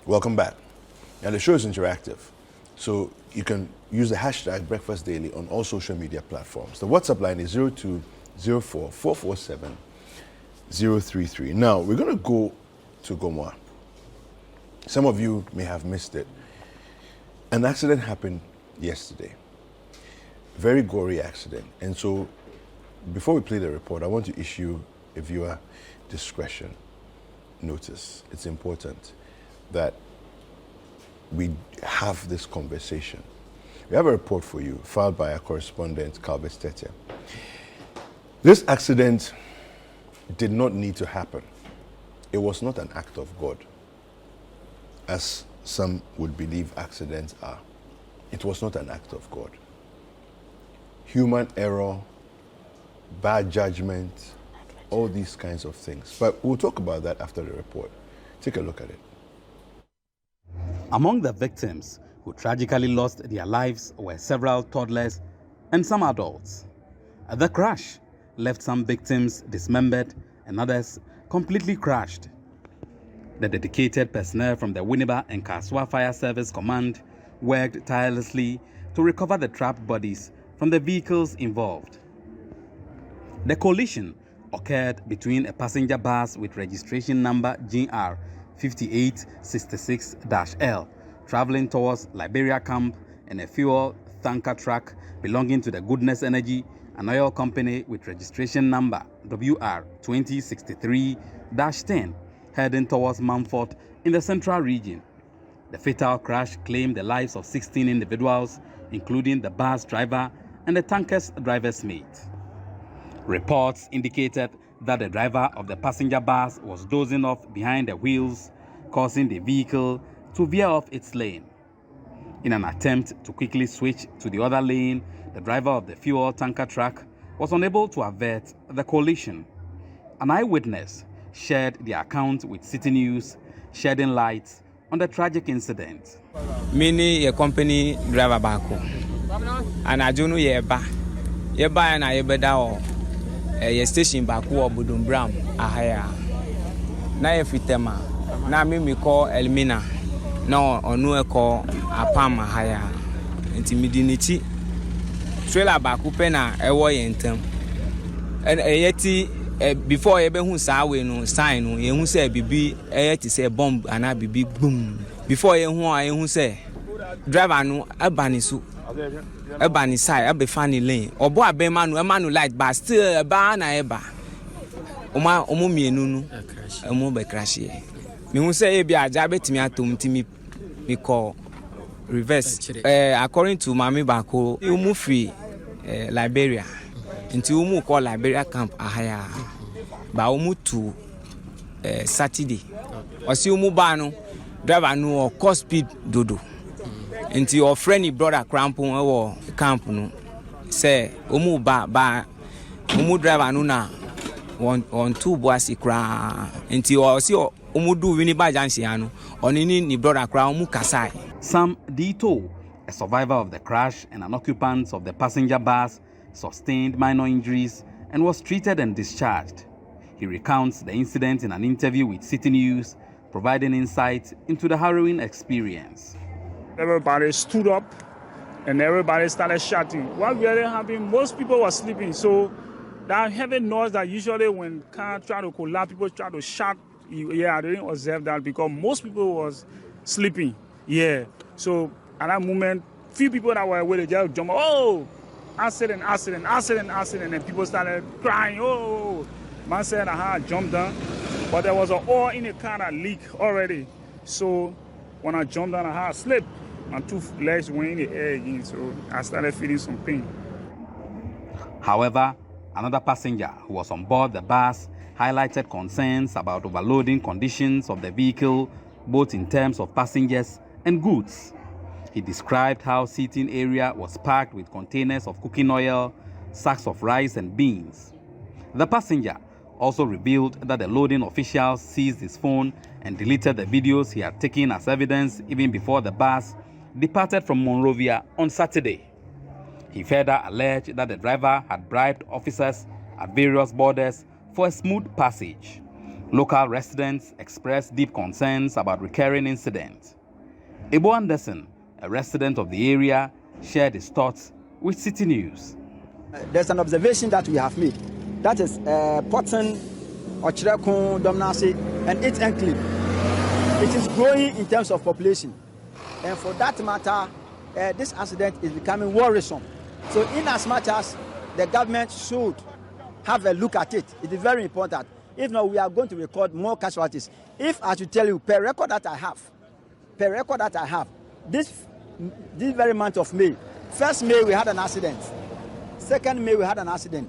Welcome back. Now the show is interactive, so you can use the hashtag Breakfast Daily on all social media platforms. The WhatsApp line is 0204 447 033. Now we're going to go to Gomoa. Some of you may have missed it. An accident happened yesterday. Very gory accident. And so before we play the report, I want to issue a viewer discretion notice. It's important that we have this conversation. We have a report for you filed by our correspondent, Calbert Tete. This accident did not need to happen. It was not an act of God, as some would believe accidents are. It was not an act of God. Human error, bad judgment, all these kinds of things. But we'll talk about that after the report. Take a look at it. Among the victims who tragically lost their lives were several toddlers and some adults. The crash left some victims dismembered and others completely crushed. The dedicated personnel from the Winneba and Kaswa Fire Service Command worked tirelessly to recover the trapped bodies from the vehicles involved. The collision occurred between a passenger bus with registration number GR 5866-L traveling towards Liberia Camp and a fuel tanker truck belonging to the Goodness Energy, an oil company with registration number WR 2063-10 heading towards Mumford in the central region. The fatal crash claimed the lives of 16 individuals, including the bus driver and the tanker's driver's mate. Reports indicated that the driver of the passenger bus was dozing off behind the wheels, causing the vehicle to veer off its lane. In an attempt to quickly switch to the other lane, the driver of the fuel tanker truck was unable to avert the collision. An eyewitness shared the account with Citi News, shedding light on the tragic incident. Mini a company driver bako, and I don't know yeba and I yebeda a station bako or Budum Bram ahaya. Na efitema na me call Elmina no onu call apam ahaya. Nti midiniti trailer bako pena ewo yentem. And yeti before you be who say we no sign no you who say bibi to say bomb and a bibi boom before you say driver no abani so abani side abe funny lane obo abema no ema no light but still eba na eba omo mienu no omo be crash here me who say e bi aja betimi atom timi me call reverse according to mami bako you move free Liberia until umu call Liberia camp ahaya ba umu to Saturday osi umu ba no driver no cost speed dodo until your friendly brother crampon or camp no say umu ba umu driver no na on two boys kra until osi umu do wini ba jansi anu onini ni brother kra umu kasai. Sam Dito, a survivor of the crash and an occupant of the passenger bus, sustained minor injuries and was treated and discharged. He recounts the incident in an interview with Citi News, providing insight into the harrowing experience. Everybody stood up and everybody started shouting. What really happened, most people were sleeping, so that heavy noise that usually when car try to collapse, people try to shout. Yeah, I didn't observe that because most people was sleeping. Yeah, so at that moment, few people that were awake, they just jump, oh, accident, and people started crying, oh. Man said I jumped down, but there was an oil in the car that leaked already. So when I jumped down, I slipped. My two legs went in the air again, so I started feeling some pain. However, another passenger who was on board the bus highlighted concerns about overloading conditions of the vehicle, both in terms of passengers and goods. He described how seating area was packed with containers of cooking oil, sacks of rice and beans. The passenger also revealed that the loading officials seized his phone and deleted the videos he had taken as evidence even before the bus departed from Monrovia on Saturday. He further alleged that the driver had bribed officers at various borders for a smooth passage. Local residents expressed deep concerns about recurring incidents. Ebo Anderson, a resident of the area, shared his thoughts with Citi News. There's an observation that we have made. That is Gomoa Okyereko, Domnase, and its enclave. It is growing in terms of population. And for that matter, this accident is becoming worrisome. So in as much as the government should have a look at it, it is very important. If not, we are going to record more casualties. If I should tell you, per record that I have, this very month of May, 1st May we had an accident, 2nd May we had an accident,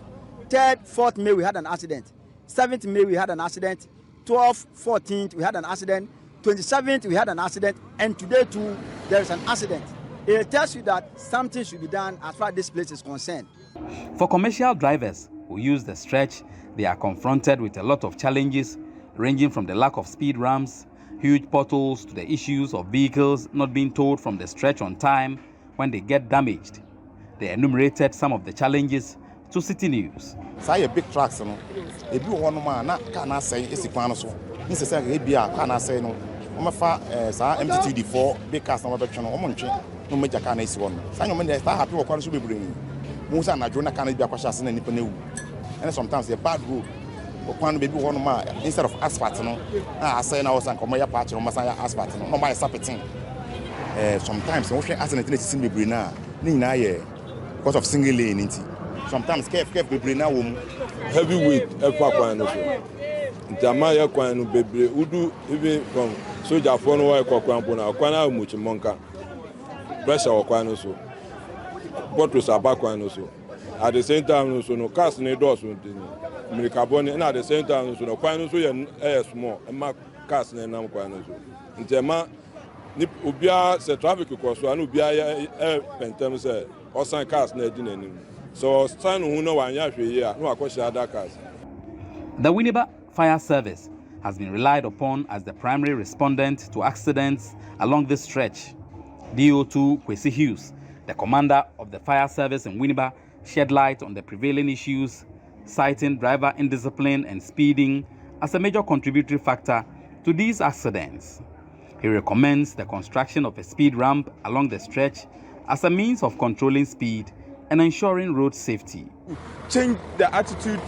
3rd, 4th May we had an accident, 7th May we had an accident, 12th, 14th we had an accident, 27th we had an accident, and today too there is an accident. It tells you that something should be done as far as this place is concerned. For commercial drivers who use the stretch, they are confronted with a lot of challenges, ranging from the lack of speed ramps, huge potholes, to the issues of vehicles not being towed from the stretch on time when they get damaged. They enumerated some of the challenges to Citi News. Say big trucks, no. If you want man, na can say it's a plan so. This is a bia can say no. MT24 big cars na wabɛtwe no ɔmo ntwe no major car na esi wɔ no saa nyɔm ne start happy wɔ kwan so bebree mu sa na drone car na bia kwahye ase na nipa na ewu and sometimes the bad road kwan no bebi wɔ no ma instead of asphalt no na asɛ na wɔsan kɔmɔ ya patch no ma san ya asphalt no ma ya sapetin sometimes when we accident na sisi bebree na ne nyinaa yɛ because of single lane nti sometimes caref bebree na wɔ mu heavyweight ɛfa kwan no so ntama yɛ kwan no bebree udu even from soldier for no work kwan pona kwan a muchi monka pressure wɔ kwan no so bottles aba kwan no so at the same time no so no cars ne doors no mirikabon and at the same time no so no kwan no so yɛ small ma cars ne nam kwan no so ntama ni obia se traffic ko so anu obia pentem sɛ osan cars na di nanim so stand hu no wan ya hwe yi a no akɔhye other cars. The Winneba Fire Service has been relied upon as the primary respondent to accidents along this stretch. DO2 Kwesi Hughes, the commander of the fire service in Winneba, shed light on the prevailing issues, citing driver indiscipline and speeding as a major contributory factor to these accidents. He recommends the construction of a speed ramp along the stretch as a means of controlling speed and ensuring road safety. Change the attitude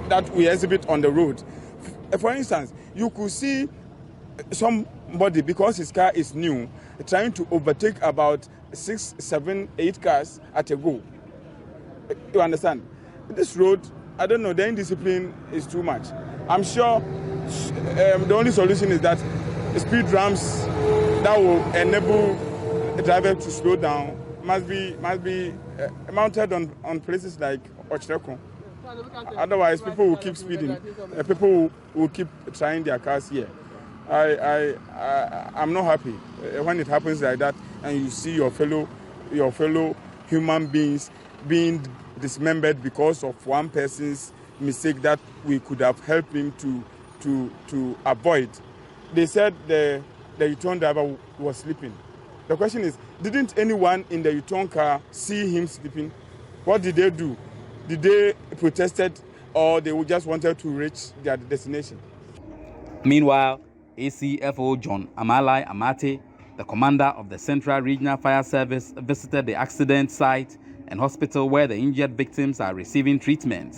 that we exhibit on the road. For instance, you could see somebody, because his car is new, trying to overtake about 6, 7, 8 cars at a go. You understand? This road, I don't know, the indiscipline is too much. I'm sure the only solution is that speed ramps that will enable the driver to slow down must be mounted on places like Okyereko. Otherwise, people will keep speeding. People will keep trying their cars here. I'm not happy when it happens like that, and you see your fellow human beings being dismembered because of one person's mistake that we could have helped him to avoid. They said the U-turn driver was sleeping. The question is, didn't anyone in the U-turn car see him sleeping? What did they do? Did they protested, or they just wanted to reach their destination? Meanwhile, ACFO John Amalai Amate, the commander of the Central Regional Fire Service, visited the accident site and hospital where the injured victims are receiving treatment.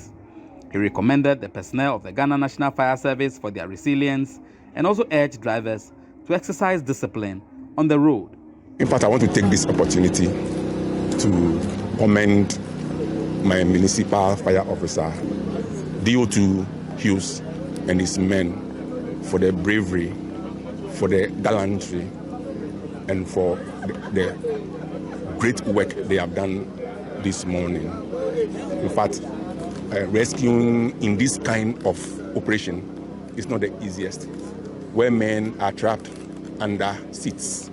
He recommended the personnel of the Ghana National Fire Service for their resilience and also urged drivers to exercise discipline on the road. In fact, I want to take this opportunity to commend my municipal fire officer, DO2 Hughes, and his men for their bravery, for their gallantry, and for the great work they have done this morning. In fact, rescuing in this kind of operation is not the easiest, where men are trapped under seats,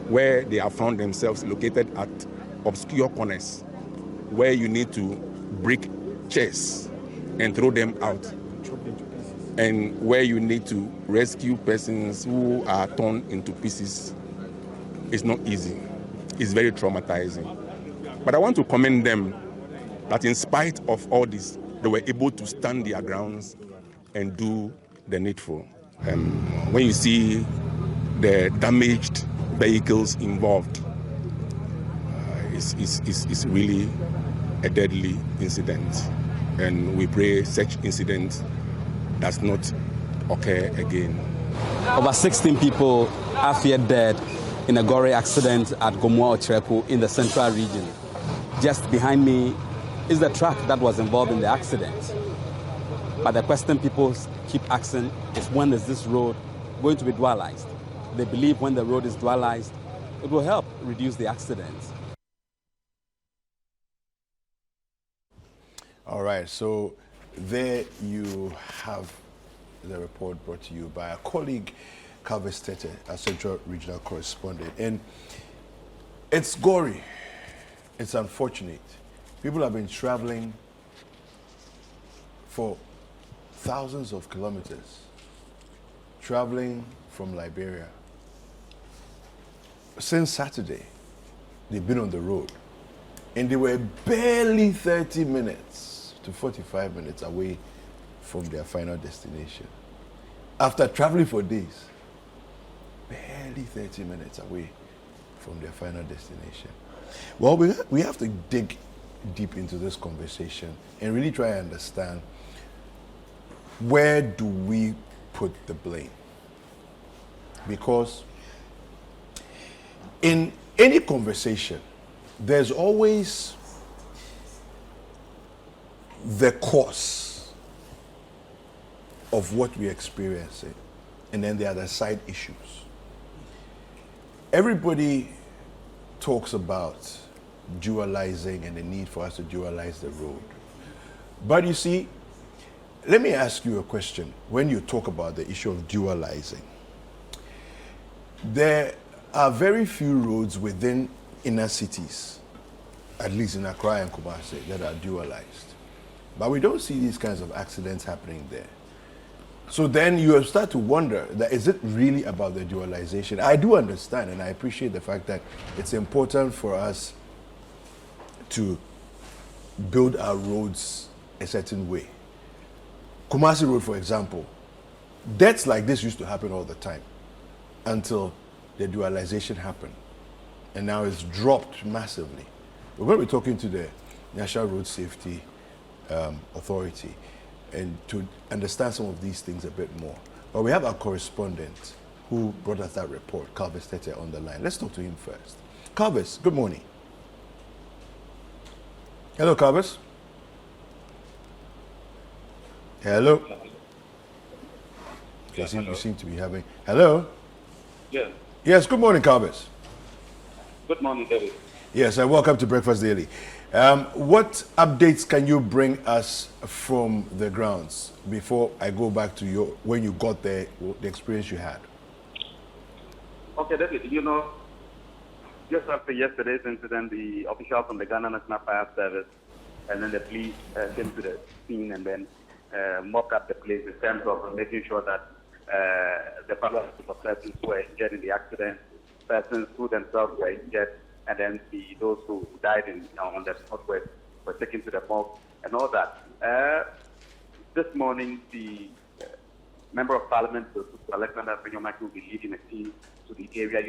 where they have found themselves located at obscure corners, where you need to break chairs and throw them out, and where you need to rescue persons who are torn into pieces. It's not easy. It's very traumatizing. But I want to commend them that in spite of all this, they were able to stand their grounds and do the needful. When you see the damaged vehicles involved, it's really a deadly incident, and we pray such incident does not occur again. Over 16 people are feared dead in a gory accident at Gomoa Okyereko in the central region. Just behind me is the truck that was involved in the accident. But the question people keep asking is, when is this road going to be dualized? They believe when the road is dualized, it will help reduce the accidents. All right, so there you have the report brought to you by our colleague, Calvis Tete, our Central Regional Correspondent. And it's gory. It's unfortunate. People have been traveling for thousands of kilometers, traveling from Liberia. Since Saturday, they've been on the road, and they were barely 30 minutes to 45 minutes away from their final destination. After traveling for days, barely 30 minutes away from their final destination. Well, we have to dig deep into this conversation and really try and understand, where do we put the blame? Because in any conversation, there's always the cause of what we're experiencing, and then there are the side issues. Everybody talks about dualizing and the need for us to dualize the road. But you see, let me ask you a question. When you talk about the issue of dualizing, there are very few roads within inner cities, at least in Accra and Kumasi, that are dualized. But we don't see these kinds of accidents happening there. So then you start to wonder, that is it really about the dualization? I do understand, and I appreciate the fact that it's important for us to build our roads a certain way. Kumasi Road, for example, deaths like this used to happen all the time until the dualization happened. And now it's dropped massively. We're going to be talking to the National Road Safety Authority and to understand some of these things a bit more. But we have our correspondent who brought us that report, Calvis Tete, on the line. Let's talk to him first. Calvis, good morning. Hello, Calvis. Hello. Yes, You seem to be having... Hello? Yes. Yes, good morning, Calvis. Good morning, David. Yes, and welcome to Breakfast Daily. What updates can you bring us from the grounds before I go back to when you got there, the experience you had? Okay, David, just after yesterday's incident, the officials from the Ghana National Fire Service and then the police came to the scene and then mopped up the place in terms of making sure that the families of persons who were injured in the accident, persons who themselves were injured, and then those who died on the spot were taken to the morgue and all that. This morning, the Member of Parliament, Alexander Benyomak, will be leading a team to the area.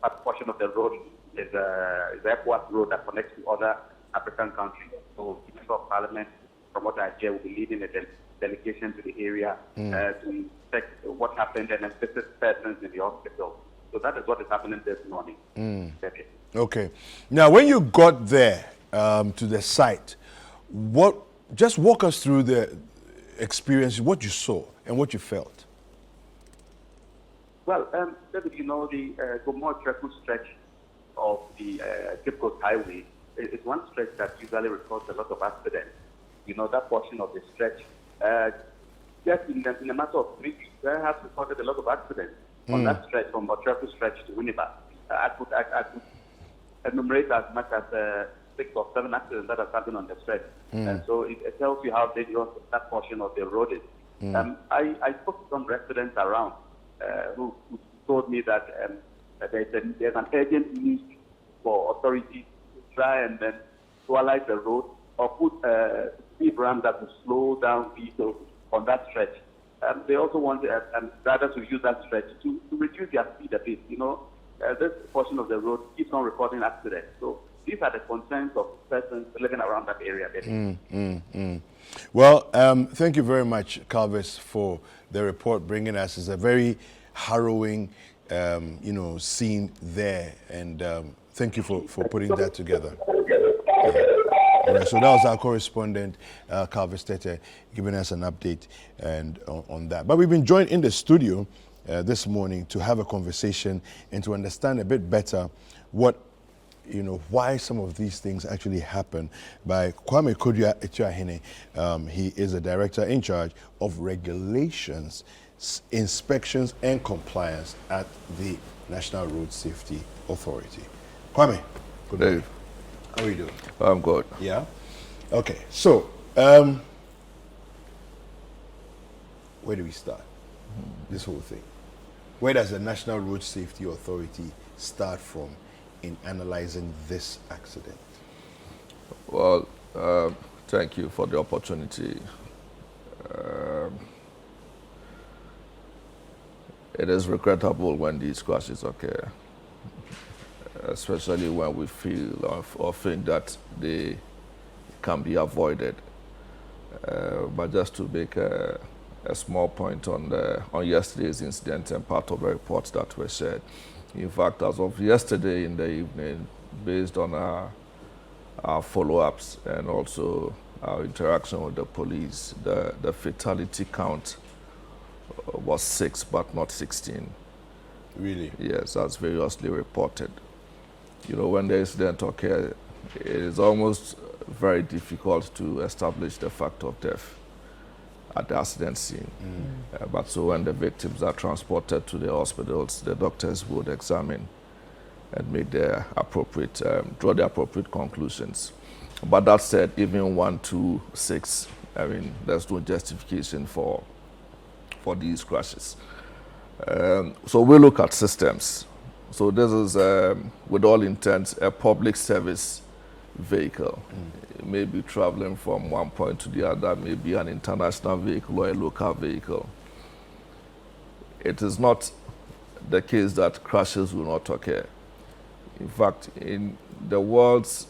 That portion of the road is the airport road that connects to other African countries. So the Member of Parliament, from what I hear, will be leading a delegation to the area to check what happened and then visit persons in the hospital. So that is what is happening this morning. Okay. Now, when you got there to the site, just walk us through the experience, what you saw and what you felt. Well, David, the Gomoa Okyereko stretch of the Cape Coast Highway is one stretch that usually records a lot of accidents. That portion of the stretch, just in a matter of 3 weeks, I have recorded a lot of accidents on that stretch, from Okyereko stretch to Winneba. I could enumerate as much as 6 or 7 accidents that have happened on the stretch. And so it tells you how dangerous that portion of the road is. I spoke to some residents around who told me that there's an urgent need for authorities to try and then dualize the road or put speed ramps that will slow down vehicles on that stretch. they also want drivers to use that stretch to reduce their speed a bit. This portion of the road keeps on reporting accidents. So these are the concerns of persons living around that area. Well, thank you very much, Calvis, for the report bringing us. It's a very harrowing, scene there, and thank you for putting that together. All right, so that was our correspondent, Calvis Tete, giving us an update and on that. But we've been joined in the studio this morning to have a conversation and to understand a bit better why some of these things actually happen by Kwame Koduah-Etuahene. He is a director in charge of regulations, inspections and compliance at the National Road Safety Authority. Kwame, good day. How are you doing? I'm good. Yeah? Okay, so where do we start? This whole thing. Where does the National Road Safety Authority start from in analyzing this accident? Well, thank you for the opportunity. It is regrettable when these crashes occur, especially when we feel or think that they can be avoided. But just to make a small point on yesterday's incident and part of the reports that were shared. In fact, as of yesterday in the evening, based on our follow-ups and also our interaction with the police, the fatality count was 6 but not 16. Really? Yes, that's variously reported. When the incident occurred, it is almost very difficult to establish the fact of death at the accident scene. But so when the victims are transported to the hospitals, the doctors would examine and make their appropriate, draw the appropriate conclusions. But that said, even 1, 2, 6, there's no justification for these crashes. So we look at systems. So this is, with all intents, a public service vehicle. It may be traveling from one point to the other, maybe an international vehicle or a local vehicle. It is not the case that crashes will not occur. In fact, in the world's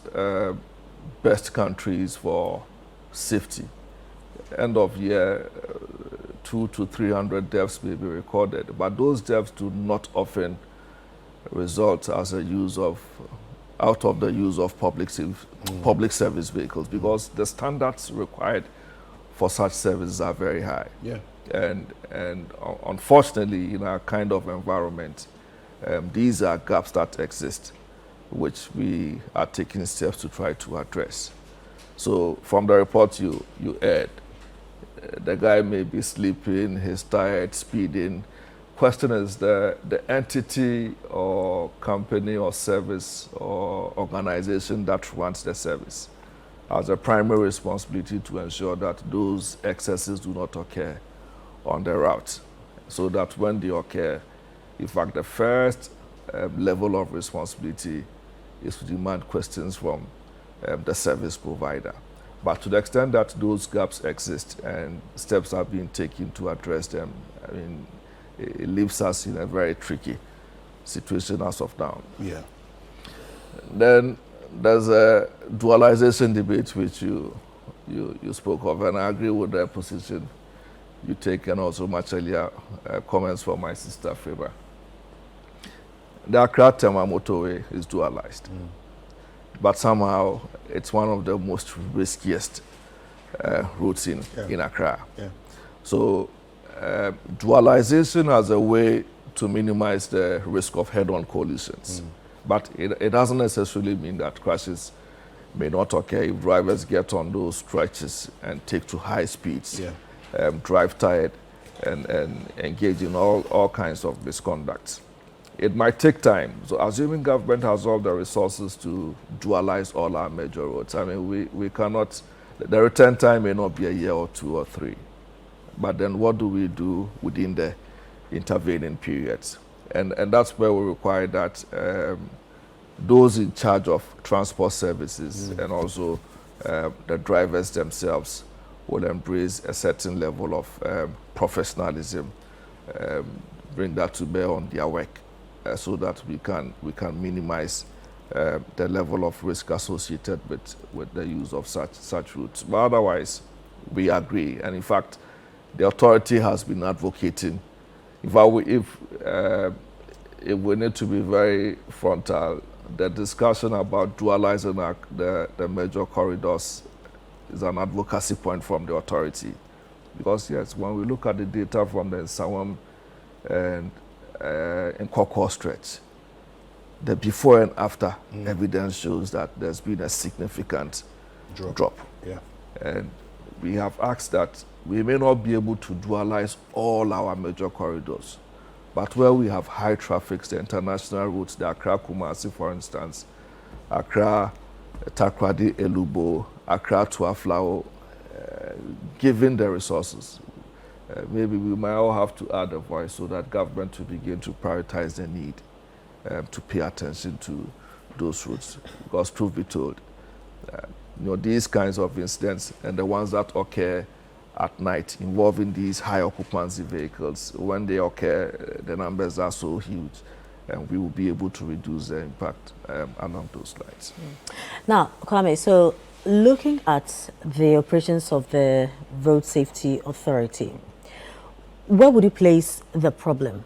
best countries for safety, end of year, 200 to 300 deaths may be recorded, but those deaths do not often result as out of the use of public service vehicles, because the standards required for such services are very high. Yeah. And unfortunately, in our kind of environment, these are gaps that exist, which we are taking steps to try to address. So from the report you aired, the guy may be sleeping, he's tired, speeding. Question is the entity or company or service or organization that runs the service has a primary responsibility to ensure that those excesses do not occur on the route, so that when they occur, in fact, the first level of responsibility is to demand questions from the service provider. But to the extent that those gaps exist and steps are being taken to address them, it leaves us in a very tricky situation as of now. Yeah. Then there's a dualization debate which you spoke of, and I agree with the position you take, and also much earlier comments from my sister Faber. The Accra-Tema motorway is dualized, but somehow it's one of the most riskiest routes in Accra. Yeah. So dualization as a way to minimize the risk of head-on collisions. But it doesn't necessarily mean that crashes may not occur if drivers get on those stretches and take to high speeds, drive tired, and engage in all kinds of misconduct. It might take time. So assuming government has all the resources to dualize all our major roads, we cannot, the return time may not be a year or 2 or 3. But then what do we do within the intervening periods? And that's where we require that those in charge of transport services and also the drivers themselves will embrace a certain level of professionalism, bring that to bear on their work, so that we can minimize the level of risk associated with the use of such routes. But otherwise, we agree. And in fact, the authority has been advocating. If we need to be very frontal, the discussion about dualizing the major corridors is an advocacy point from the authority. Because yes, when we look at the data from the Nsawam and Nkokor stretch, the before and after evidence shows that there's been a significant drop. Yeah. And we have asked that we may not be able to dualize all our major corridors, but where we have high traffic, the international routes, the Accra-Kumasi, for instance, Accra, Takoradi, Elubo, Accra to Aflao, given the resources, maybe we might all have to add a voice so that government to begin to prioritize the need to pay attention to those routes. Because truth be told, these kinds of incidents and the ones that occur at night involving these high occupancy vehicles, when they occur, the numbers are so huge, and we will be able to reduce the impact along those lines. Now, Kwame, so looking at the operations of the Road Safety Authority, where would you place the problem?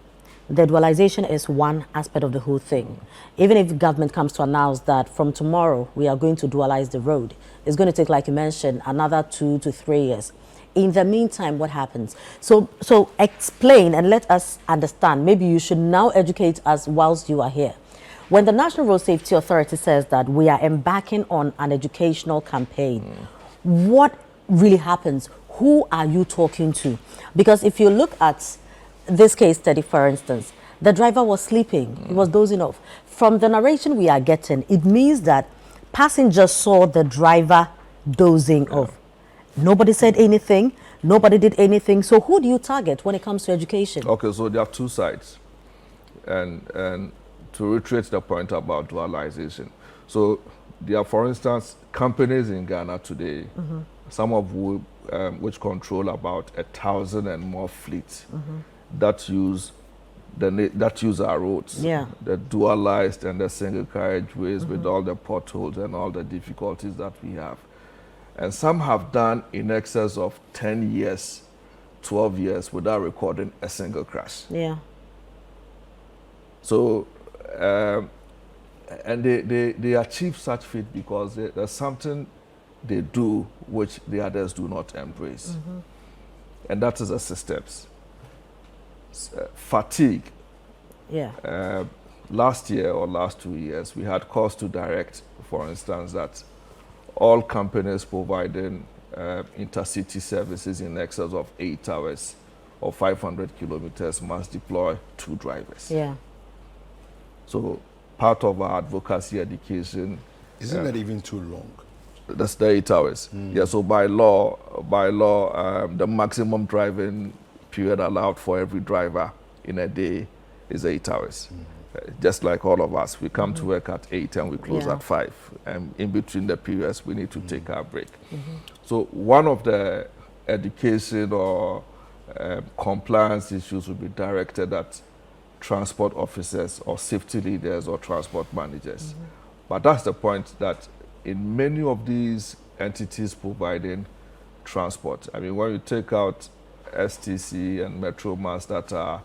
The dualization is one aspect of the whole thing. Even if the government comes to announce that from tomorrow we are going to dualize the road, it's going to take, like you mentioned, another 2 to 3 years. In the meantime, what happens? So explain and let us understand. Maybe you should now educate us whilst you are here. When the National Road Safety Authority says that we are embarking on an educational campaign, what really happens? Who are you talking to? Because if you look at this case study, for instance, the driver was sleeping. He was dozing off. From the narration we are getting, it means that passengers saw the driver dozing off. Nobody said anything. Nobody did anything. So who do you target when it comes to education? Okay, so there are two sides. And to reiterate the point about dualization. So there are, for instance, companies in Ghana today, some of which control about 1,000 and more fleets that use our roads, the dualized and the single carriageways with all the potholes and all the difficulties that we have. And some have done in excess of 10 years, 12 years without recording a single crash. Yeah. So, and they achieve such feat because there's something they do which the others do not embrace. And that is the systems. Fatigue. Yeah. Last year or last 2 years, we had cause to direct, for instance, that all companies providing intercity services in excess of 8 hours or 500 kilometers must deploy 2 drivers. Yeah. So part of our advocacy education. Isn't that even too long? That's the 8 hours. Yeah, so by law, the maximum driving period allowed for every driver in a day is 8 hours. Just like all of us, we come to work at 8 and we close at 5. And in between the periods, we need to take our break. So one of the education or compliance issues will be directed at transport officers or safety leaders or transport managers. But that's the point, that in many of these entities providing transport, I mean, when you take out STC and Metro Mass that are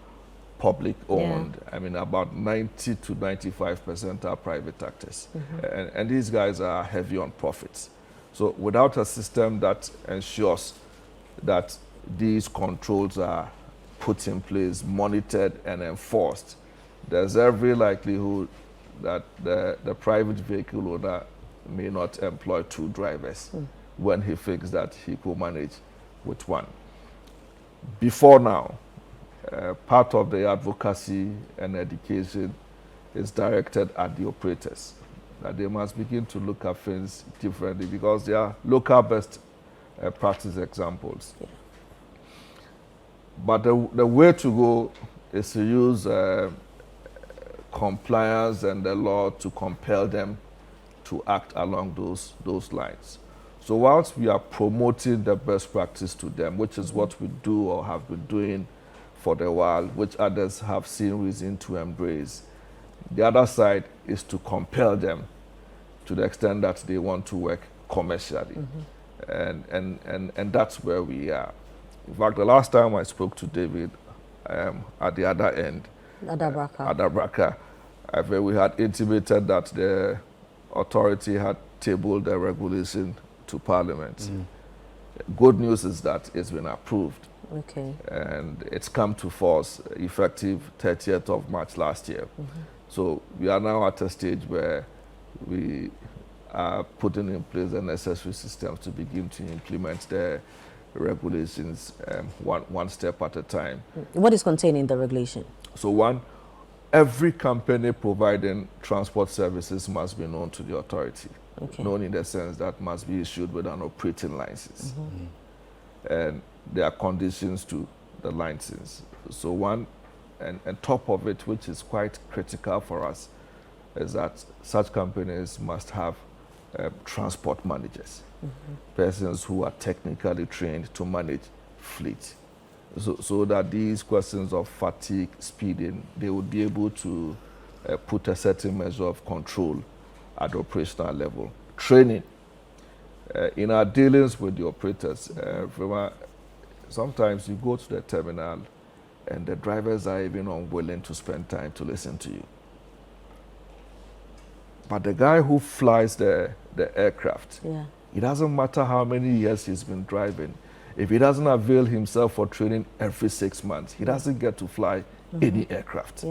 public owned, I mean, about 90 to 95% are private actors. And these guys are heavy on profits. So without a system that ensures that these controls are put in place, monitored and enforced, there's every likelihood that the private vehicle owner may not employ 2 drivers when he thinks that he could manage with 1. Before now, part of the advocacy and education is directed at the operators, that they must begin to look at things differently because they are local best practice examples. But the way to go is to use compliance and the law to compel them to act along those lines. So whilst we are promoting the best practice to them, which is what we do or have been doing for a while, which others have seen reason to embrace, the other side is to compel them to the extent that they want to work commercially. And that's where we are. In fact, the last time I spoke to David at the other end, Adabraka, we had intimated that the authority had tabled the regulation to Parliament. Good news is that it's been approved. Okay. And it's come to force effective 30th of March last year. So we are now at a stage where we are putting in place the necessary systems to begin to implement the regulations one step at a time. What is contained in the regulation? So one, every company providing transport services must be known to the authority. Okay. Known in the sense that must be issued with an operating license. And there are conditions to the license. So one, and top of it, which is quite critical for us, is that such companies must have transport managers, persons who are technically trained to manage fleet, so that these questions of fatigue, speeding, they would be able to put a certain measure of control at the operational level. Training. In our dealings with the operators, sometimes you go to the terminal and the drivers are even unwilling to spend time to listen to you. But the guy who flies the aircraft, it doesn't matter how many years he's been driving. If he doesn't avail himself for training every 6 months, he doesn't get to fly any aircraft.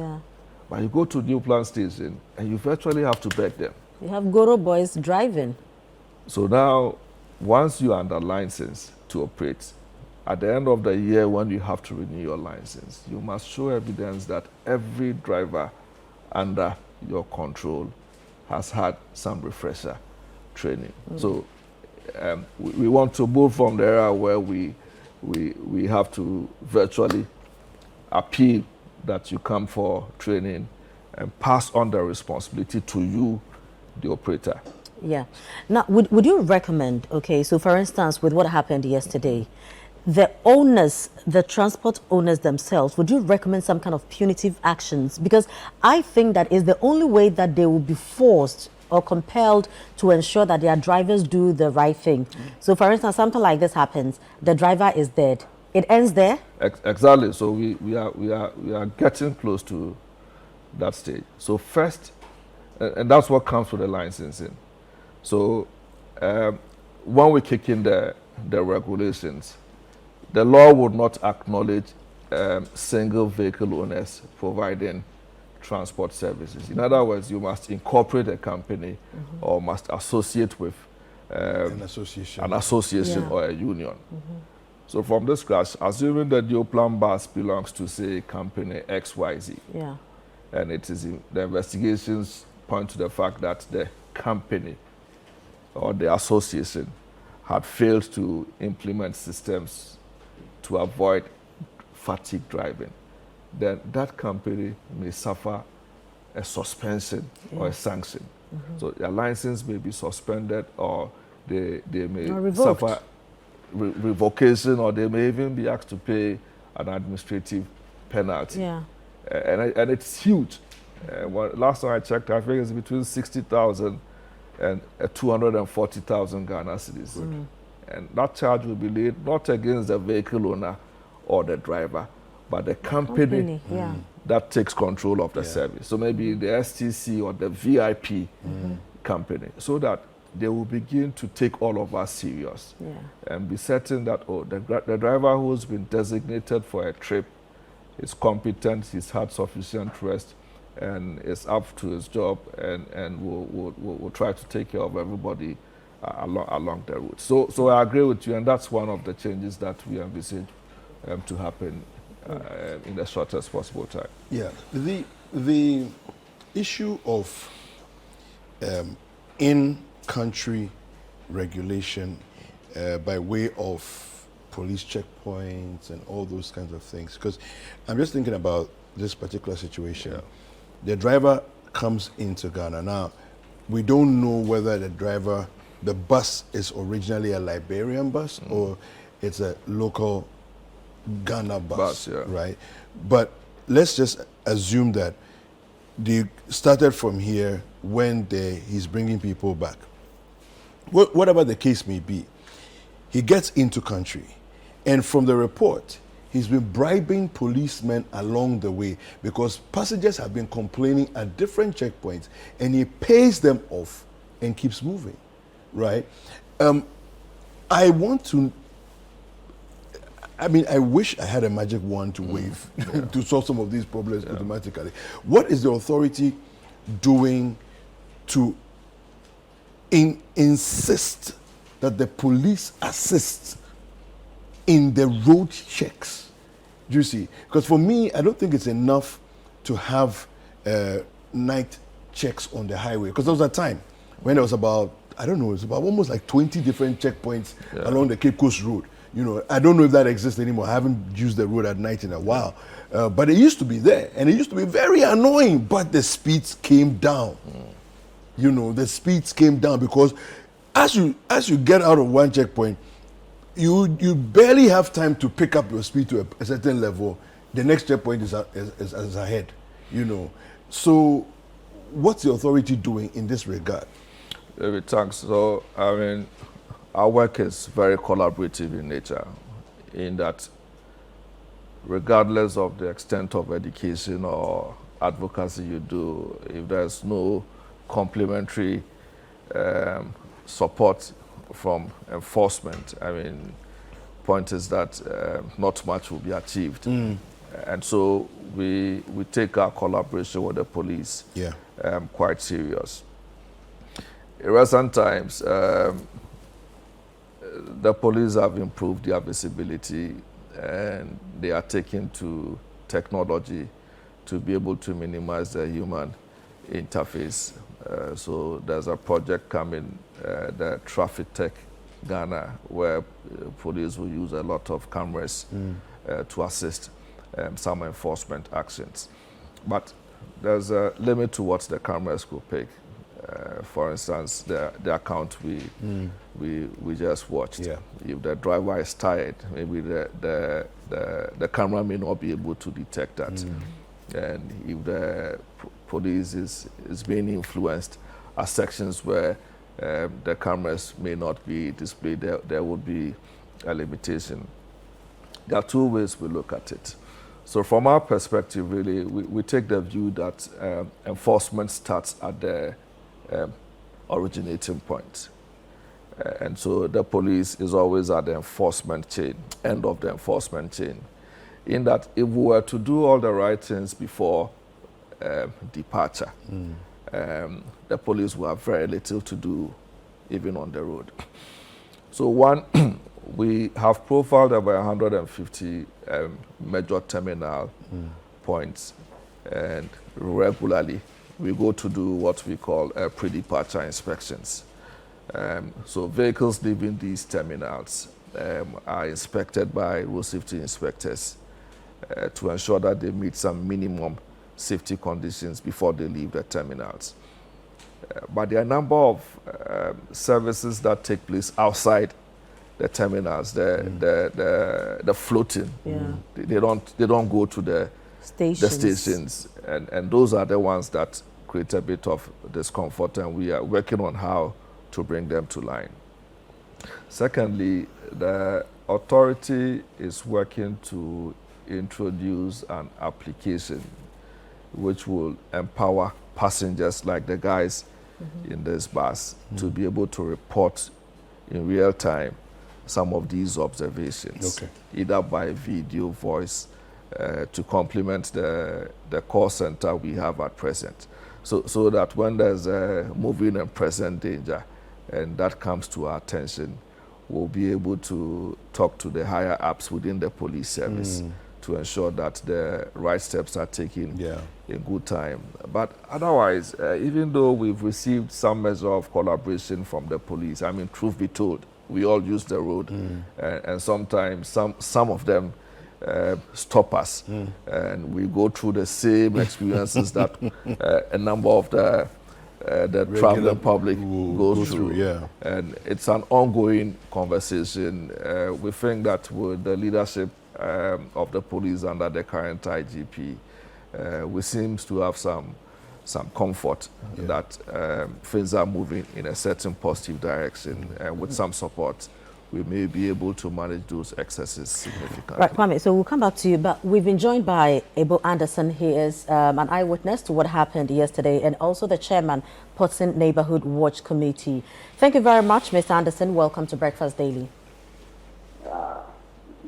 But you go to New Plant Station and you virtually have to beg them. You have Goro boys driving. So now, once you are under license to operate, at the end of the year when you have to renew your license, you must show evidence that every driver under your control has had some refresher training. So we want to move from the era where we have to virtually appeal that you come for training and pass on the responsibility to you, the operator. Yeah. Now, would you recommend, okay, so for instance, with what happened yesterday, the owners, the transport owners themselves, would you recommend some kind of punitive actions? Because I think that is the only way that they will be forced or compelled to ensure that their drivers do the right thing. So for instance, something like this happens, the driver is dead. It ends there? Exactly. So we are getting close to that stage. So first, and that's what comes with the licensing. So when we kick in the regulations, the law would not acknowledge single vehicle owners providing transport services. In other words, you must incorporate a company or must associate with an association or a union. So from this class, assuming that your plan bus belongs to, say, company XYZ, and it is the investigations point to the fact that the company or the association had failed to implement systems to avoid fatigue driving, then that company may suffer a suspension or a sanction. So their license may be suspended, or they may suffer revocation, or they may even be asked to pay an administrative penalty. And it's huge. Last time I checked, I think it's between 60,000 and 240,000 Ghana cedis. And that charge will be laid not against the vehicle owner or the driver, but the company that takes control of the service. So maybe the STC or the VIP company, so that they will begin to take all of us serious and be certain that the driver who's been designated for a trip is competent, he's had sufficient rest, and is up to his job, and will try to take care of everybody along the route. So I agree with you, and that's one of the changes that we envisage to happen in the shortest possible time. Yeah, the issue of in-country regulation by way of police checkpoints and all those kinds of things, because I'm just thinking about this particular situation. The driver comes into Ghana. Now, we don't know whether the driver the bus is originally a Liberian bus or it's a local Ghana bus, yeah. right? But let's just assume that they started from here when he's bringing people back. Whatever the case may be, he gets into country. And from the report, he's been bribing policemen along the way because passengers have been complaining at different checkpoints and he pays them off and keeps moving, right? I wish I had a magic wand to wave to solve some of these problems automatically. What is the authority doing to insist that the police assist in the road checks? Do you see? Because for me, I don't think it's enough to have night checks on the highway. Because there was a time when there was about, I don't know, it was about almost like 20 different checkpoints along the Cape Coast Road. You know, I don't know if that exists anymore. I haven't used the road at night in a while. But it used to be there, and it used to be very annoying, but the speeds came down. You know, the speeds came down because as you get out of one checkpoint, you barely have time to pick up your speed to a certain level. The next checkpoint is ahead, you know. So what's the authority doing in this regard? David, thanks. So, I mean, our work is very collaborative in nature, in that regardless of the extent of education or advocacy you do, if there's no complementary support from enforcement, I mean, point is that not much will be achieved. And so we take our collaboration with the police quite serious. In recent times, the police have improved their visibility and they are taking to technology to be able to minimize the human interface. So there's a project coming, the Traffic Tech Ghana, where police will use a lot of cameras to assist some enforcement actions. But there's a limit to what the cameras could pick. For instance, the account we just watched. If the driver is tired, maybe the camera may not be able to detect that. And if the police is being influenced at sections where the cameras may not be displayed, there would be a limitation. There are two ways we look at it. So from our perspective, really, we take the view that enforcement starts at the originating point. And so the police is always at the enforcement chain, end of the enforcement chain. In that if we were to do all the right things before departure, the police will have very little to do even on the road. So one, we have profiled about 150 major terminal points, and regularly we go to do what we call pre-departure inspections. So vehicles leaving these terminals are inspected by road safety inspectors to ensure that they meet some minimum safety conditions before they leave the terminals. But there are a number of services that take place outside the terminals, the floating. They don't go to the stations, and those are the ones that create a bit of discomfort, and we are working on how to bring them to line. Secondly, the authority is working to introduce an application which will empower passengers like the guys in this bus to be able to report in real time some of these observations, either by video, voice, to complement the call center we have at present. So that when there's a moving and present danger, and that comes to our attention, we'll be able to talk to the higher ups within the police service to ensure that the right steps are taken in good time. But otherwise, even though we've received some measure of collaboration from the police, I mean, truth be told, we all use the road, and sometimes some of them stop us, and we go through the same experiences that a number of the the traveling public go goes through, yeah. And it's an ongoing conversation. We think that with the leadership of the police under the current IGP, we seem to have some comfort that things are moving in a certain positive direction. With some support, we may be able to manage those excesses significantly. Right, Kwame, so we'll come back to you, but we've been joined by Abel Anderson. He is an eyewitness to what happened yesterday and also the chairman, Potson Neighborhood Watch Committee. Thank you very much, Mr. Anderson. Welcome to Breakfast Daily.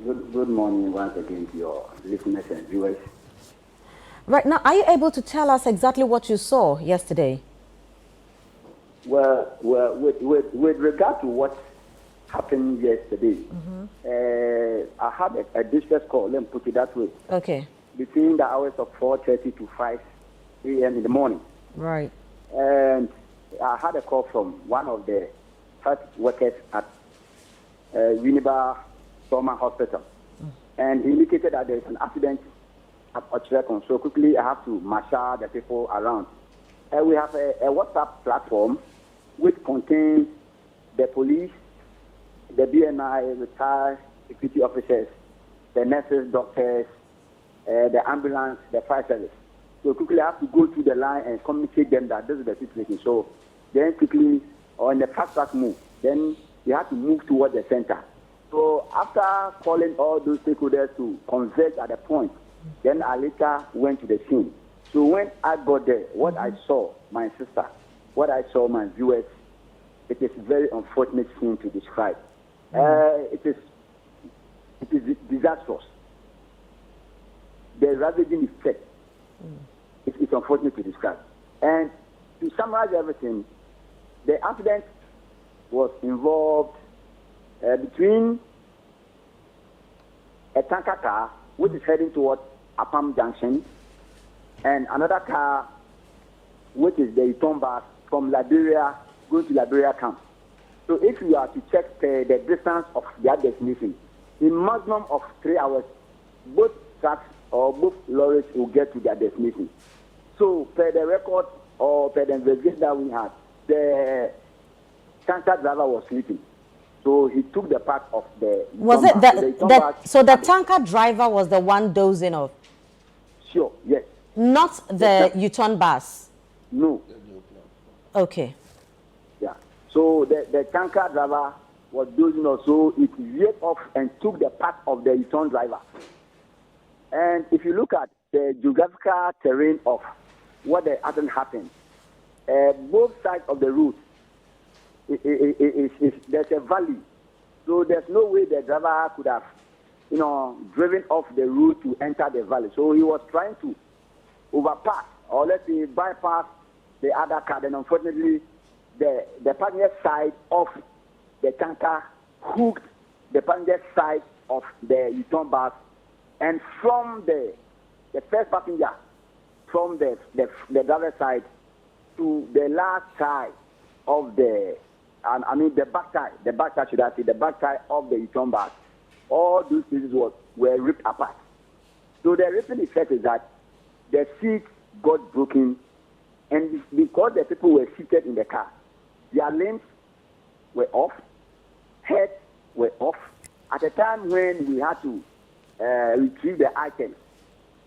Good morning once again to your listeners and viewers. Right now, are you able to tell us exactly what you saw yesterday? Well, with regard to what happened yesterday, I had a distress call, let me put it that way. Okay. Between the hours of 4:30 to 5 a.m. in the morning. Right. And I had a call from one of the health workers at Unibar Trauma Hospital. And he indicated that there is an accident at Okyereko. So quickly I have to marshal the people around. We have a WhatsApp platform which contains the police, the BNI, retired security officers, the nurses, doctors, the ambulance, the fire service. So quickly I have to go through the line and communicate them that this is the situation. So then quickly, or in the fast track move, then we have to move towards the center. So after calling all those stakeholders to converge at a point, then I later went to the scene. So when I got there, what I saw, my sister, what I saw, my viewers, it is a very unfortunate scene to describe. It is disastrous. The ravaging effect, it's unfortunate to describe. And to summarize everything, the accident was involved between a tanker car, which is heading towards Apam Junction, and another car, which is the Eton bus from Liberia, going to Liberia camp. So if you are to check the distance of their destination, in maximum of 3 hours, both trucks or both lorries will get to their destination. So per the record or per the investigation that we had, the tanker driver was sleeping. So he took the part of the... Was it so the tanker driver was the one dozing off? Sure, yes. Not the U-turn bus? No. Okay. Yeah. So the tanker driver was dozing off, so it veered off and took the part of the U-turn driver. And if you look at the geographical terrain of what the accident happened, both sides of the route, there's a valley. So there's no way the driver could have, driven off the route to enter the valley. So he was trying to overpass, or let's say bypass the other car. Then unfortunately, the passenger side of the tanker hooked the passenger side of the U-turn bus, and from the first passenger, from the driver's side to the last side of the back tire of the U-turn bus, all those pieces were ripped apart. So the ripping effect is that the seat got broken, and because the people were seated in the car, their limbs were off, heads were off. At the time when we had to retrieve the items,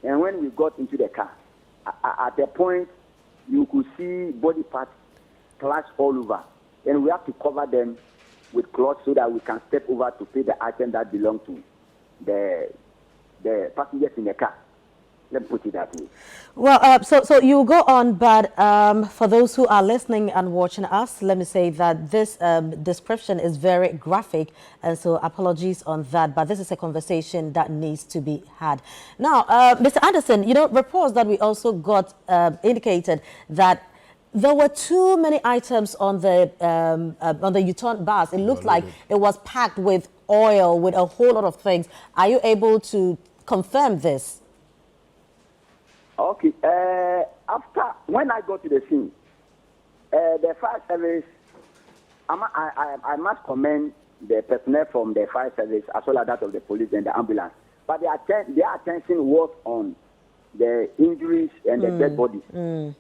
and when we got into the car, at the point you could see body parts splashed all over, and we have to cover them with cloths so that we can step over to pay the item that belong to the passengers in the car. Let me put it that way. Well, so you go on, but for those who are listening and watching us, let me say that this description is very graphic, and so apologies on that, but this is a conversation that needs to be had. Now, Mr. Anderson, reports that we also got indicated that there were too many items on the U-turn bus. It looked like it was packed with oil, with a whole lot of things. Are you able to confirm this? Okay. When I got to the scene, the fire service, I must commend the personnel from the fire service as well as that of the police and the ambulance. But their attention was on the injuries and the dead bodies.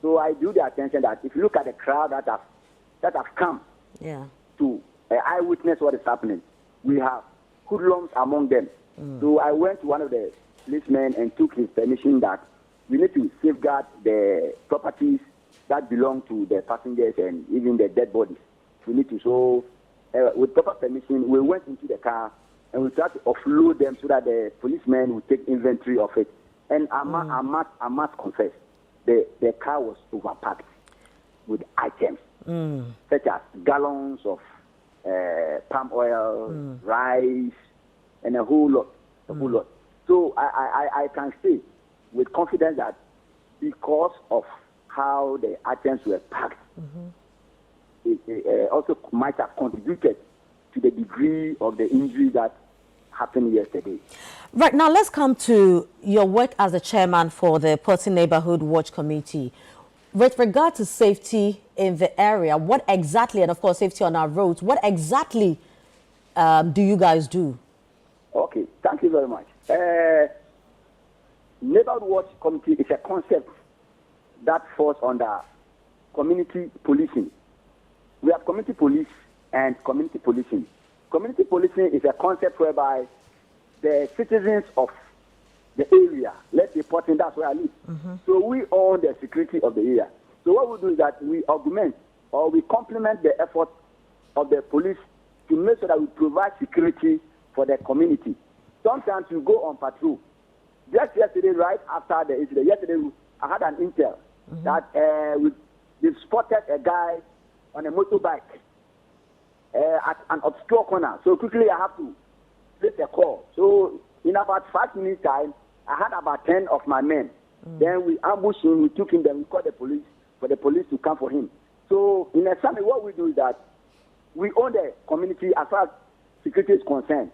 So I drew the attention that if you look at the crowd that have come to eyewitness what is happening, we have hoodlums among them. So I went to one of the policemen and took his permission that we need to safeguard the properties that belong to the passengers and even the dead bodies. We need to. So with proper permission, we went into the car and we tried to offload them so that the policemen would take inventory of it. And I must confess, the car was overpacked with items such as gallons of palm oil, rice, and a whole lot. So I can say with confidence that because of how the items were packed, it also might have contributed to the degree of the injury that happened yesterday. Right, now let's come to your work as the chairman for the Portsmouth Neighborhood Watch Committee. With regard to safety in the area, what exactly, and of course safety on our roads, what exactly do you guys do? Okay, thank you very much. Neighborhood Watch Committee is a concept that falls under community policing. We have community police and community policing. Community policing is a concept whereby the citizens of the area, let's say Portland, that's where I live. So we own the security of the area. So what we do is that we augment or we complement the efforts of the police to make sure that we provide security for the community. Sometimes we go on patrol. Just yesterday, right after the incident, I had an intel that we spotted a guy on a motorbike at an obscure corner. So quickly I have to place a call. So in about 5 minutes time, I had about 10 of my men. Then we ambushed him, we took him, then we called the police for the police to come for him. So in a summary, what we do is that we own the community as far as security is concerned.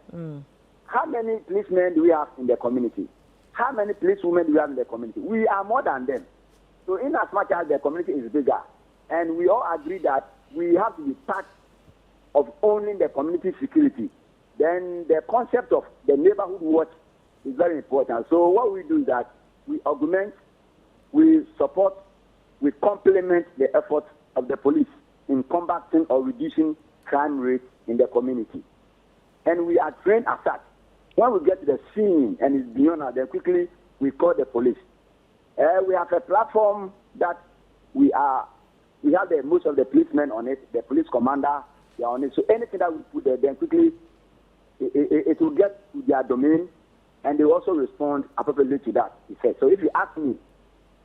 How many policemen do we have in the community? How many policewomen do we have in the community? We are more than them. So in as much as the community is bigger, and we all agree that we have to be part of owning the community security, then the concept of the neighborhood watch is very important. So what we do is that we augment, we support, we complement the efforts of the police in combating or reducing crime rates in the community. And we are trained as such. When we get to the scene and it's beyond us, then quickly we call the police. We have a platform that we have most of the policemen on it, the police commander, they are on it. So anything that we put there, then quickly it will get to their domain, and they also respond appropriately to that, he said. So if you ask me,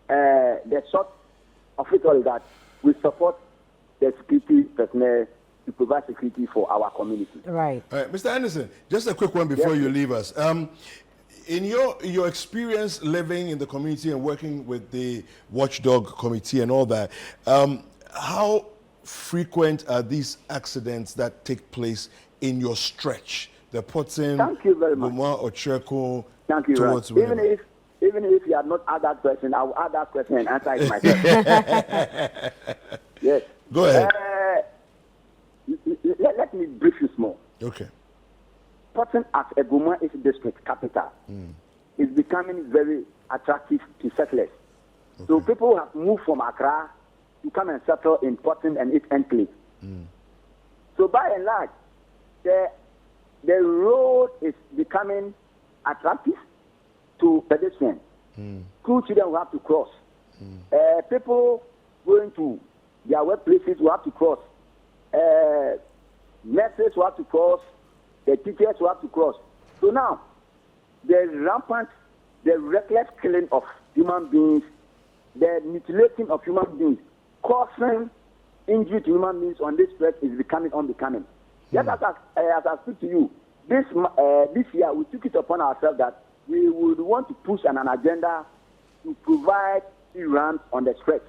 the short of it all is that we support the security personnel to provide security for our community. Right. All right, Mr. Anderson, just a quick one before you leave us. In your experience living in the community and working with the Watchdog Committee and all that, how frequent are these accidents that take place in your stretch? The Portsmouth, Gomoa Okyereko, towards Even if you have not asked that question, I will add that question and answer it myself. Yes. Go ahead. Let me brief you small. Okay. Portsmouth as a Gomoa district capital is becoming very attractive to settlers. Okay. So people have moved from Accra to come and settle in Portsmouth and its enclave. So by and large, the road is becoming attractive to pedestrians. School children will have to cross. People going to their workplaces will have to cross. Nurses will have to cross. The teachers will have to cross. So now, the rampant, the reckless killing of human beings, the mutilating of human beings, causing injury to human beings on this stretch is becoming unbecoming. Just as I speak to you, this year we took it upon ourselves that we would want to push an agenda to provide ramps on the stretch.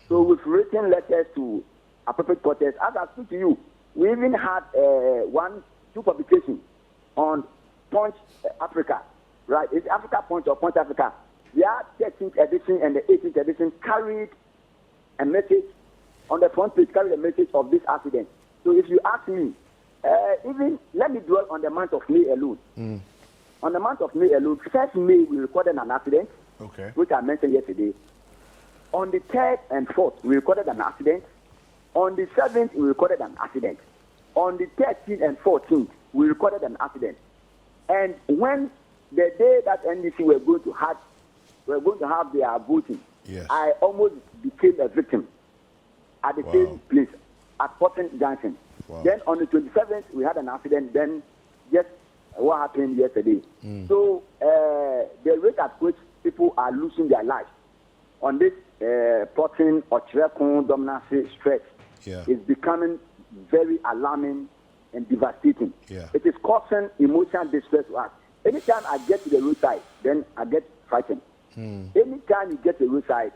So we've written letters to appropriate quarters. As I speak to you, we even had 2 publications on Punch Africa, right? It's Africa Punch or Punch Africa. Their 13th edition and the 18th edition carried a message on the front page, carried a message of this accident. So if you ask me, even let me dwell on the month of May alone. On the month of May alone, 1st May we recorded an accident. which I mentioned yesterday. On the 3rd and 4th, we recorded an accident. On the 7th, we recorded an accident. On the 13th and 14th, we recorded an accident. And when the day that NDC were going to have their voting, I almost became a victim at the same place at Portland Junction. Then on the 27th, we had an accident. Then just what happened yesterday. So the rate at which people are losing their lives on this Portland Okyereko dominance stretch is becoming very alarming and devastating. It is causing emotional distress to us. Anytime I get to the roadside, then I get frightened. Anytime you get to the roadside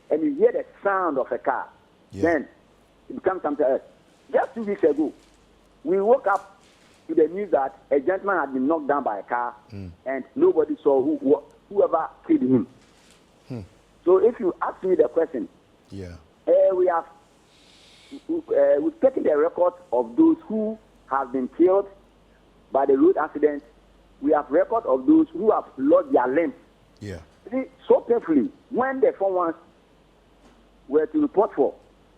and you hear the sound of a car, then it becomes something else. Just 2 weeks ago, we woke up to the news that a gentleman had been knocked down by a car and nobody saw whoever killed him. So if you ask me the question, we've taken the record of those who have been killed by the road accident. We have record of those who have lost their limbs. See, so painfully, when the phone ones were to report for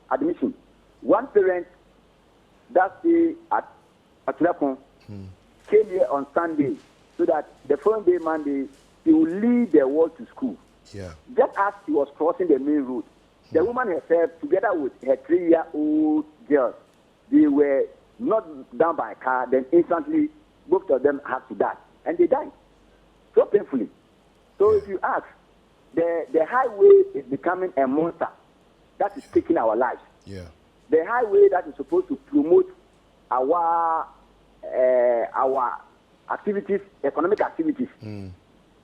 admission, one parent that stay at Okyereko came here on Sunday so that the following day, Monday, he will lead the world to school. Just as he was crossing the main road, the woman herself, together with her 3-year-old girl, they were knocked down by a car. Then instantly, both of them had to die, and they died so painfully. So if you ask, the highway is becoming a monster that is taking our lives. The highway that is supposed to promote our activities, economic activities,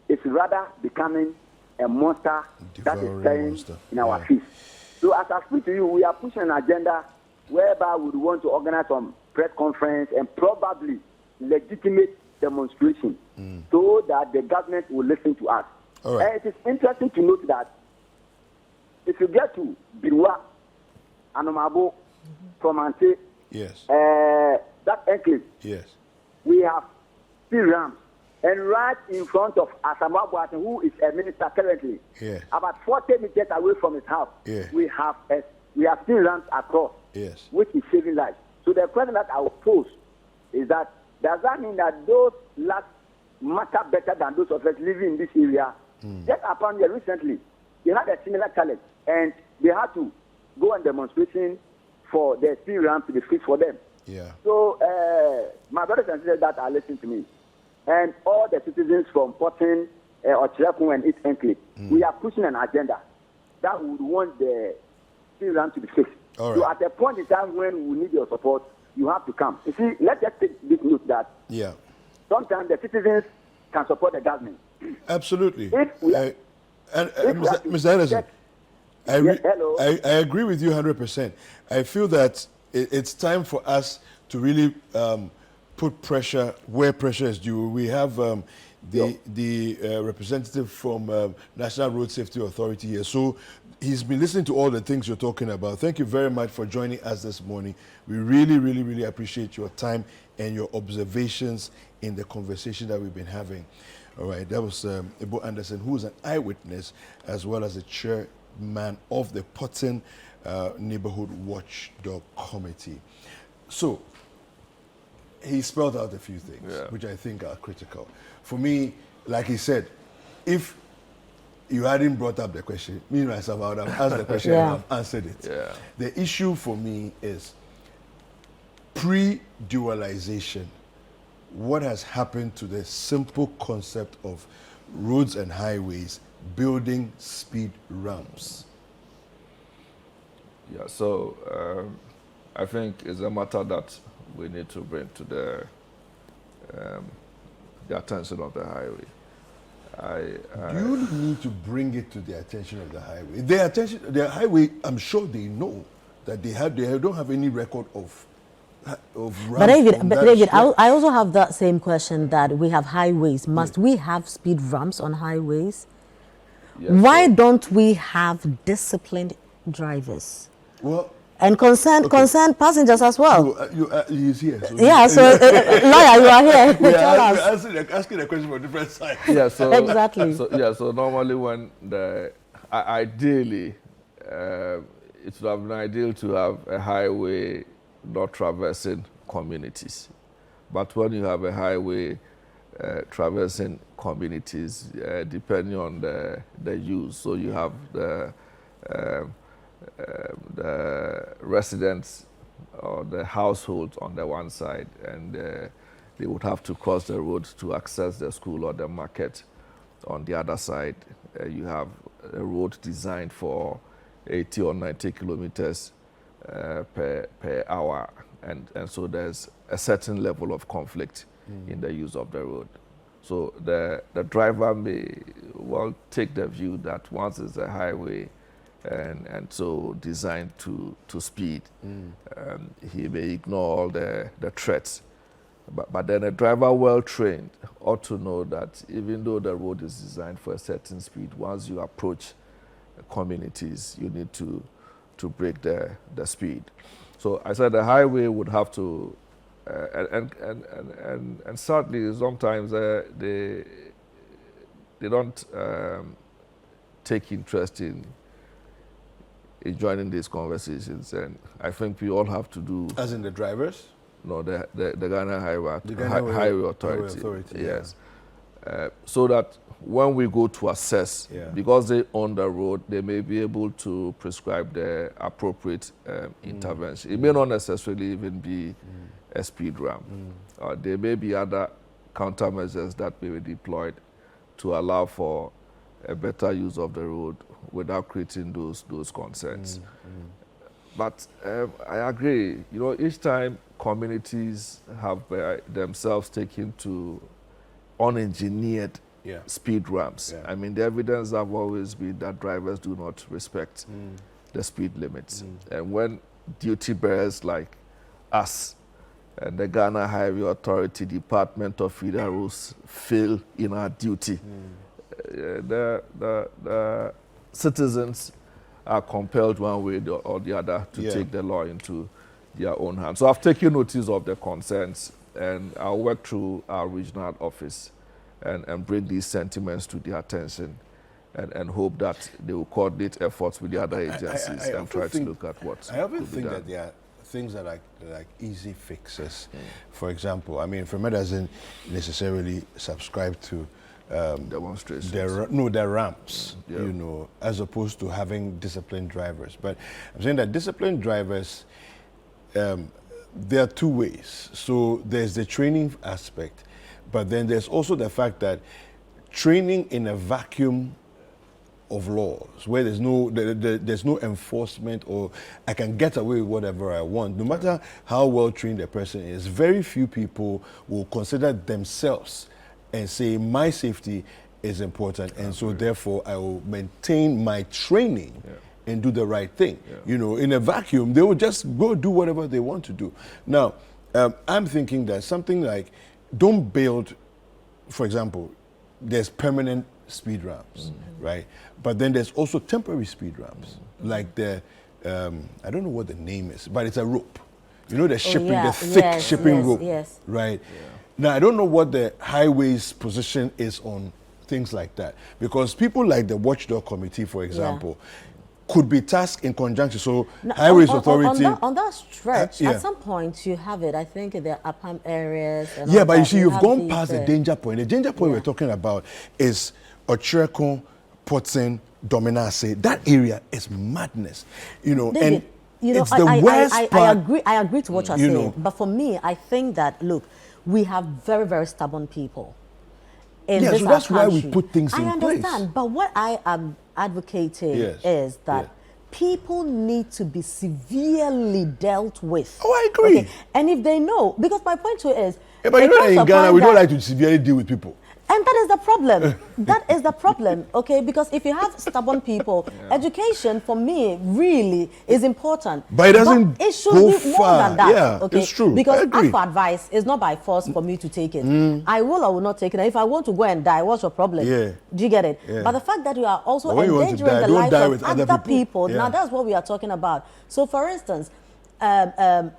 is rather becoming a monster that is staring in our face. So as I speak to you, we are pushing an agenda whereby we want to organize some press conference and probably legitimate demonstration so that the government will listen to us. And it is interesting to note that if you get to Birwa, Anomabo, Komante, that enclave, we have speed ramps. And right in front of Asamoah Boateng, who is a minister currently, about 40 meters away from his house, we have speed ramps across, which is saving lives. So the question that I will pose is that, does that mean that those lads matter better than those of us living in this area? Just upon here recently, they had a similar challenge, and they had to go on demonstration for the speed ramp to be fixed for them. So my brothers and sisters that are listening to me, and all the citizens from Portland, Okyereko and its enclave, we are pushing an agenda that would want the speed ramp to be fixed. So at a point in time when we need your support, you have to come. You see, let's just take this note that sometimes the citizens can support the government. Absolutely. Mr. Anderson, I agree with you 100%. I feel that it's time for us to really put pressure where pressure is due. We have the representative from National Road Safety Authority here. So he's been listening to all the things you're talking about. Thank you very much for joining us this morning. We really, really, really appreciate your time and your observations in the conversation that we've been having. All right, that was Ebo Anderson, who is an eyewitness as well as the chairman of the Portland Neighborhood Watchdog Committee. So he spelled out a few things, which I think are critical. For me, like he said, if you hadn't brought up the question, me and myself, I would have asked the question and have answered it. The issue for me is pre-dualization. What has happened to the simple concept of roads and highways building speed ramps? So I think it's a matter that we need to bring to the attention of the highway. Do you need to bring it to the attention of the highway? The highway, I'm sure they know that they don't have any record of ramps. But David, I also have that same question that we have highways. Must we have speed ramps on highways? Why don't we have disciplined drivers? Well, And concerned passengers as well. He's here. So yeah, so lawyer, you are here. Tell us. We're asking a question from different sides. Yeah, so exactly. So normally when ideally, it would have been ideal to have a highway not traversing communities, but when you have a highway traversing communities, depending on the use, so you have the residents or the households on the one side, and they would have to cross the road to access the school or the market. On the other side, you have a road designed for 80 or 90 kilometers per hour, and so there's a certain level of conflict in the use of the road. So the driver may well take the view that once it's a highway and so designed to speed, he may ignore all the threats. But then a driver well trained ought to know that even though the road is designed for a certain speed, once you approach communities, you need to break the speed. So I said the highway would have to, and sadly sometimes they don't take interest in joining these conversations, and I think we all have to do. As in the drivers? No, the Ghana Highway Authority. Yes, so that when we go to assess, because they own the road, they may be able to prescribe the appropriate intervention. It may not necessarily even be a speed ramp. There may be other countermeasures that may be deployed to allow for a better use of the road without creating those concerns. But I agree, each time communities have themselves taken to unengineered speed ramps. I mean, the evidence have always been that drivers do not respect the speed limits. And when duty bearers like us and the Ghana Highway Authority, Department of Federal Rules, fail in our duty, the citizens are compelled one way or the other to take the law into their own hands. So I've taken notice of the concerns, and I'll work through our regional office and bring these sentiments to their attention, and hope that they will coordinate efforts with the other agencies and try to look at what I often think that there are things that are like easy fixes. For example, I mean, FEMA doesn't necessarily subscribe to demonstrations. Their ramps, as opposed to having disciplined drivers. But I'm saying that disciplined drivers, there are two ways. So there's the training aspect, but then there's also the fact that training in a vacuum of laws, where there's no enforcement, or I can get away with whatever I want, no matter how well trained a person is, very few people will consider themselves and say my safety is important, and so therefore I will maintain my training and do the right thing. In a vacuum, they will just go do whatever they want to do. Now, I'm thinking that something like, don't build, for example, there's permanent speed ramps, right? But then there's also temporary speed ramps, like the, I don't know what the name is, but it's a rope. The shipping, the thick shipping rope, right? Now, I don't know what the highway's position is on things like that, because people like the Watchdog Committee, for example, could be tasked in conjunction. So, Highways Authority... On that stretch, at some point you have it, I think, in the upper areas. And but you see, you've gone past the danger point. The danger point we're talking about is Okyereko, Potson, Dominase. That area is madness. David, and it's the worst part. I agree to what you're saying. But for me, I think that, look, we have very, very stubborn people in this so that's country. Why we put things in place. I understand, but what I am advocating is that people need to be severely dealt with. Oh, I agree. And if they know, because my point to it is... but that in Ghana, we don't like to severely deal with people. And that is the problem. That is the problem, okay? Because if you have stubborn people, education for me really is important. But it doesn't it should go be more far. than that. Yeah, okay? it's true. Because I agree. ask for advice is not by force for me to take it. I will or will not take it. And if I want to go and die, what's your problem? Yeah. Do you get it? Yeah. But the fact that you are also But when you want to endangering die, the don't lives die of with other other people, people. now Yeah. that's what we are talking about. So for instance,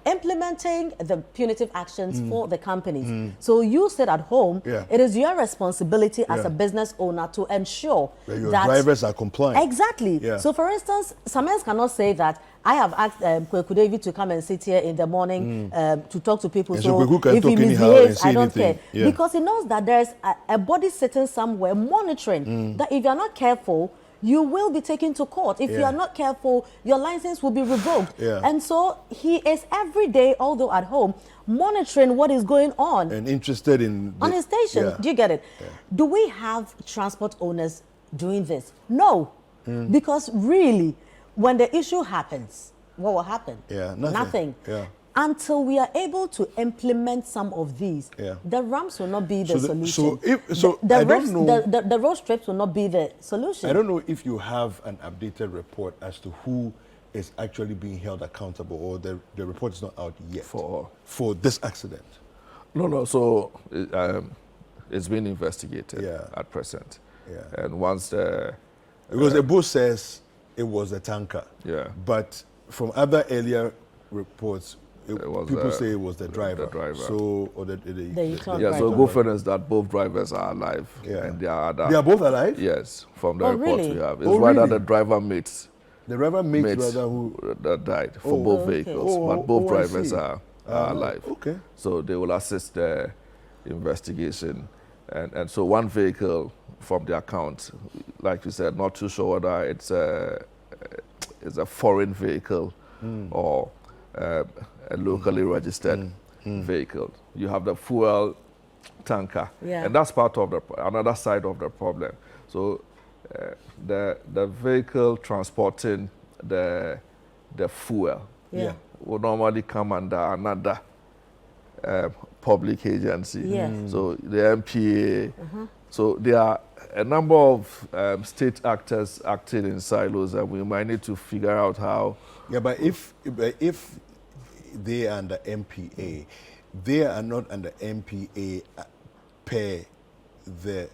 implementing the punitive actions for the companies. So you sit at home, it is your responsibility as a business owner to ensure that your that drivers are compliant. Exactly. Yeah. So for instance, some else cannot say that I have asked Kweku David to come and sit here in the morning to talk to people. And so so Kweku can if he talk anyhow misbehaves, and say I don't anything. care. Yeah. Because he knows that there's a body sitting somewhere monitoring that if you're not careful, you will be taken to court. If you are not careful, your license will be revoked. And so he is every day, although at home, monitoring what is going on. And interested in... on his station. Do you get it? Do we have transport owners doing this? No. Because really, when the issue happens, what will happen? Nothing. Until we are able to implement some of these, the ramps will not be the solution. The road strips will not be the solution. I don't know if you have an updated report as to who is actually being held accountable, or the report is not out yet for this accident. No. So it's been investigated at present. And once the... Because the boat says it was a tanker. But from other earlier reports, people say it was the driver. So, or the so good friend is that both drivers are alive. And they are both alive? Yes, from the report we have. It's really? the driver mates. The driver mates rather who that died for both vehicles, but both drivers are alive. Okay. So they will assist the investigation. And so one vehicle from the account, like you said, not too sure whether it's a foreign vehicle or a locally registered vehicle. You have the fuel tanker, and that's part of another side of the problem. So the vehicle transporting the fuel will normally come under another public agency. So the MPA. So there are a number of state actors acting in silos, and we might need to figure out how. Yeah, but if they are under MPA, they are not under MPA per the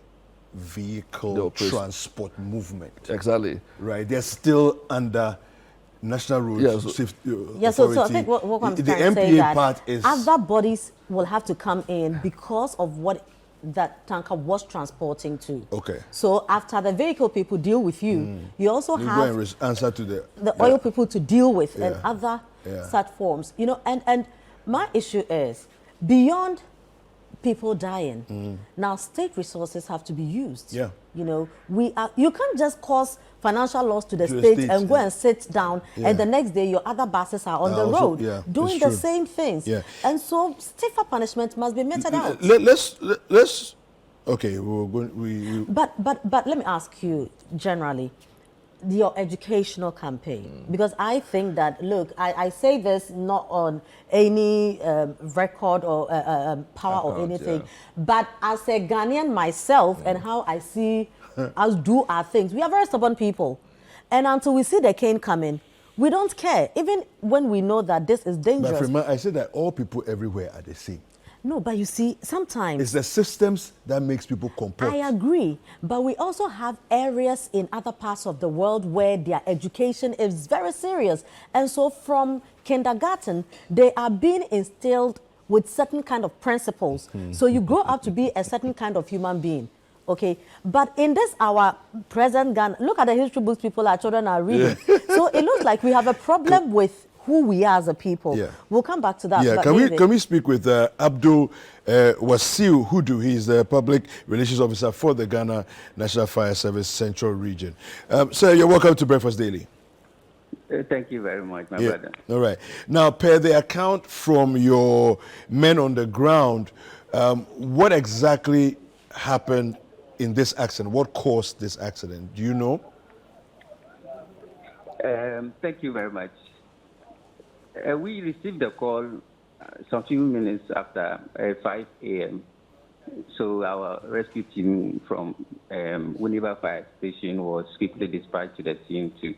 vehicle transport movement. Exactly. Right. They're still under National Road Safety Authority. So I think what I'm the trying to say MPA that part is other bodies will have to come in because of what that tanker was transporting to. Okay. So after the vehicle people deal with you, you also have go and answer to the oil people to deal with and other such forms. You know, and my issue is beyond people dying. Now state resources have to be used. You know, you can't just cause financial loss to the state and go and sit down and the next day your other buses are on the road doing the same things. And so stiffer punishment must be meted out. Let's okay, we're going but let me ask you generally your educational campaign, because I think that, look, I say this not on any record or power or anything, but as a Ghanaian myself and how I see us do our things, we are very stubborn people, and until we see the cane coming, we don't care, even when we know that this is dangerous. But I said that all people everywhere are the same. No, but you see, sometimes it's the systems that makes people comport. I agree, but we also have areas in other parts of the world where their education is very serious. And so from kindergarten, they are being instilled with certain kind of principles. So you grow up to be a certain kind of human being. Okay, but in this our present Ghana, look at the history books our children are reading. So it looks like we have a problem with who we are as a people. We'll come back to that. Yeah, can we speak with Abdul Wasil Hudu? He's the Public Relations Officer for the Ghana National Fire Service Central Region. Sir, you're welcome to Breakfast Daily. Thank you very much, my brother. All right. Now, per the account from your men on the ground, what exactly happened in this accident? What caused this accident? Do you know? Thank you very much. We received a call some few minutes after 5 a.m. So our rescue team from Winneba Fire Station was quickly dispatched to the scene to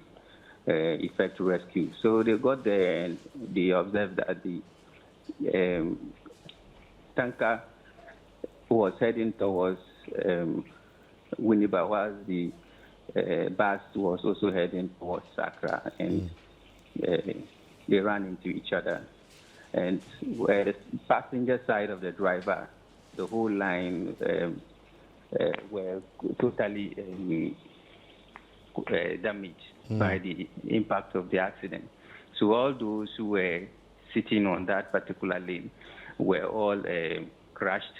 effect rescue. So they got there and they observed that the tanker was heading towards Winneba, whilst the bus was also heading towards Accra, and they ran into each other. And where the passenger side of the driver, the whole line were totally damaged by the impact of the accident. So all those who were sitting on that particular lane were all crushed.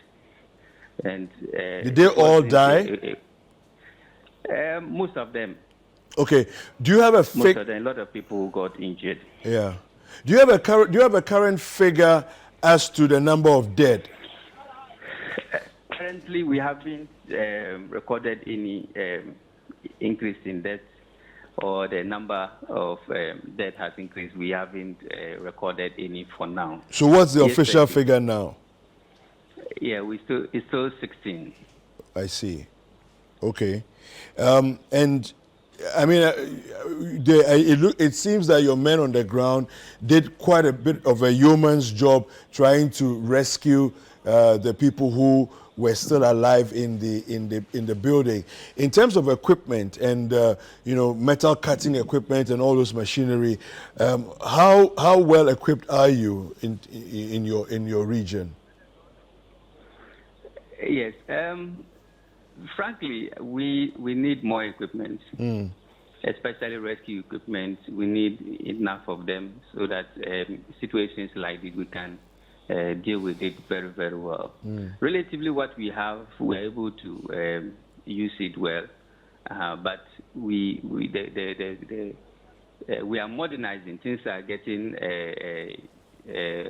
And did they all die? Most of them. Okay. Do you have a Most of them, a lot of people got injured. Yeah. Do you have a current figure as to the number of dead? Currently, we haven't recorded any increase in deaths, or the number of deaths has increased. We haven't recorded any for now. So what's the official figure now? Yeah, it's still 16. I see. Okay. And I mean, it seems that your men on the ground did quite a bit of a yeoman's job trying to rescue the people who were still alive in the building. In terms of equipment and metal cutting equipment and all those machinery, how well equipped are you in your region? Yes. Frankly, we need more equipment, especially rescue equipment. We need enough of them so that situations like this we can deal with it very, very well. Relatively, what we have, we're able to use it well, but we are modernizing. Things are getting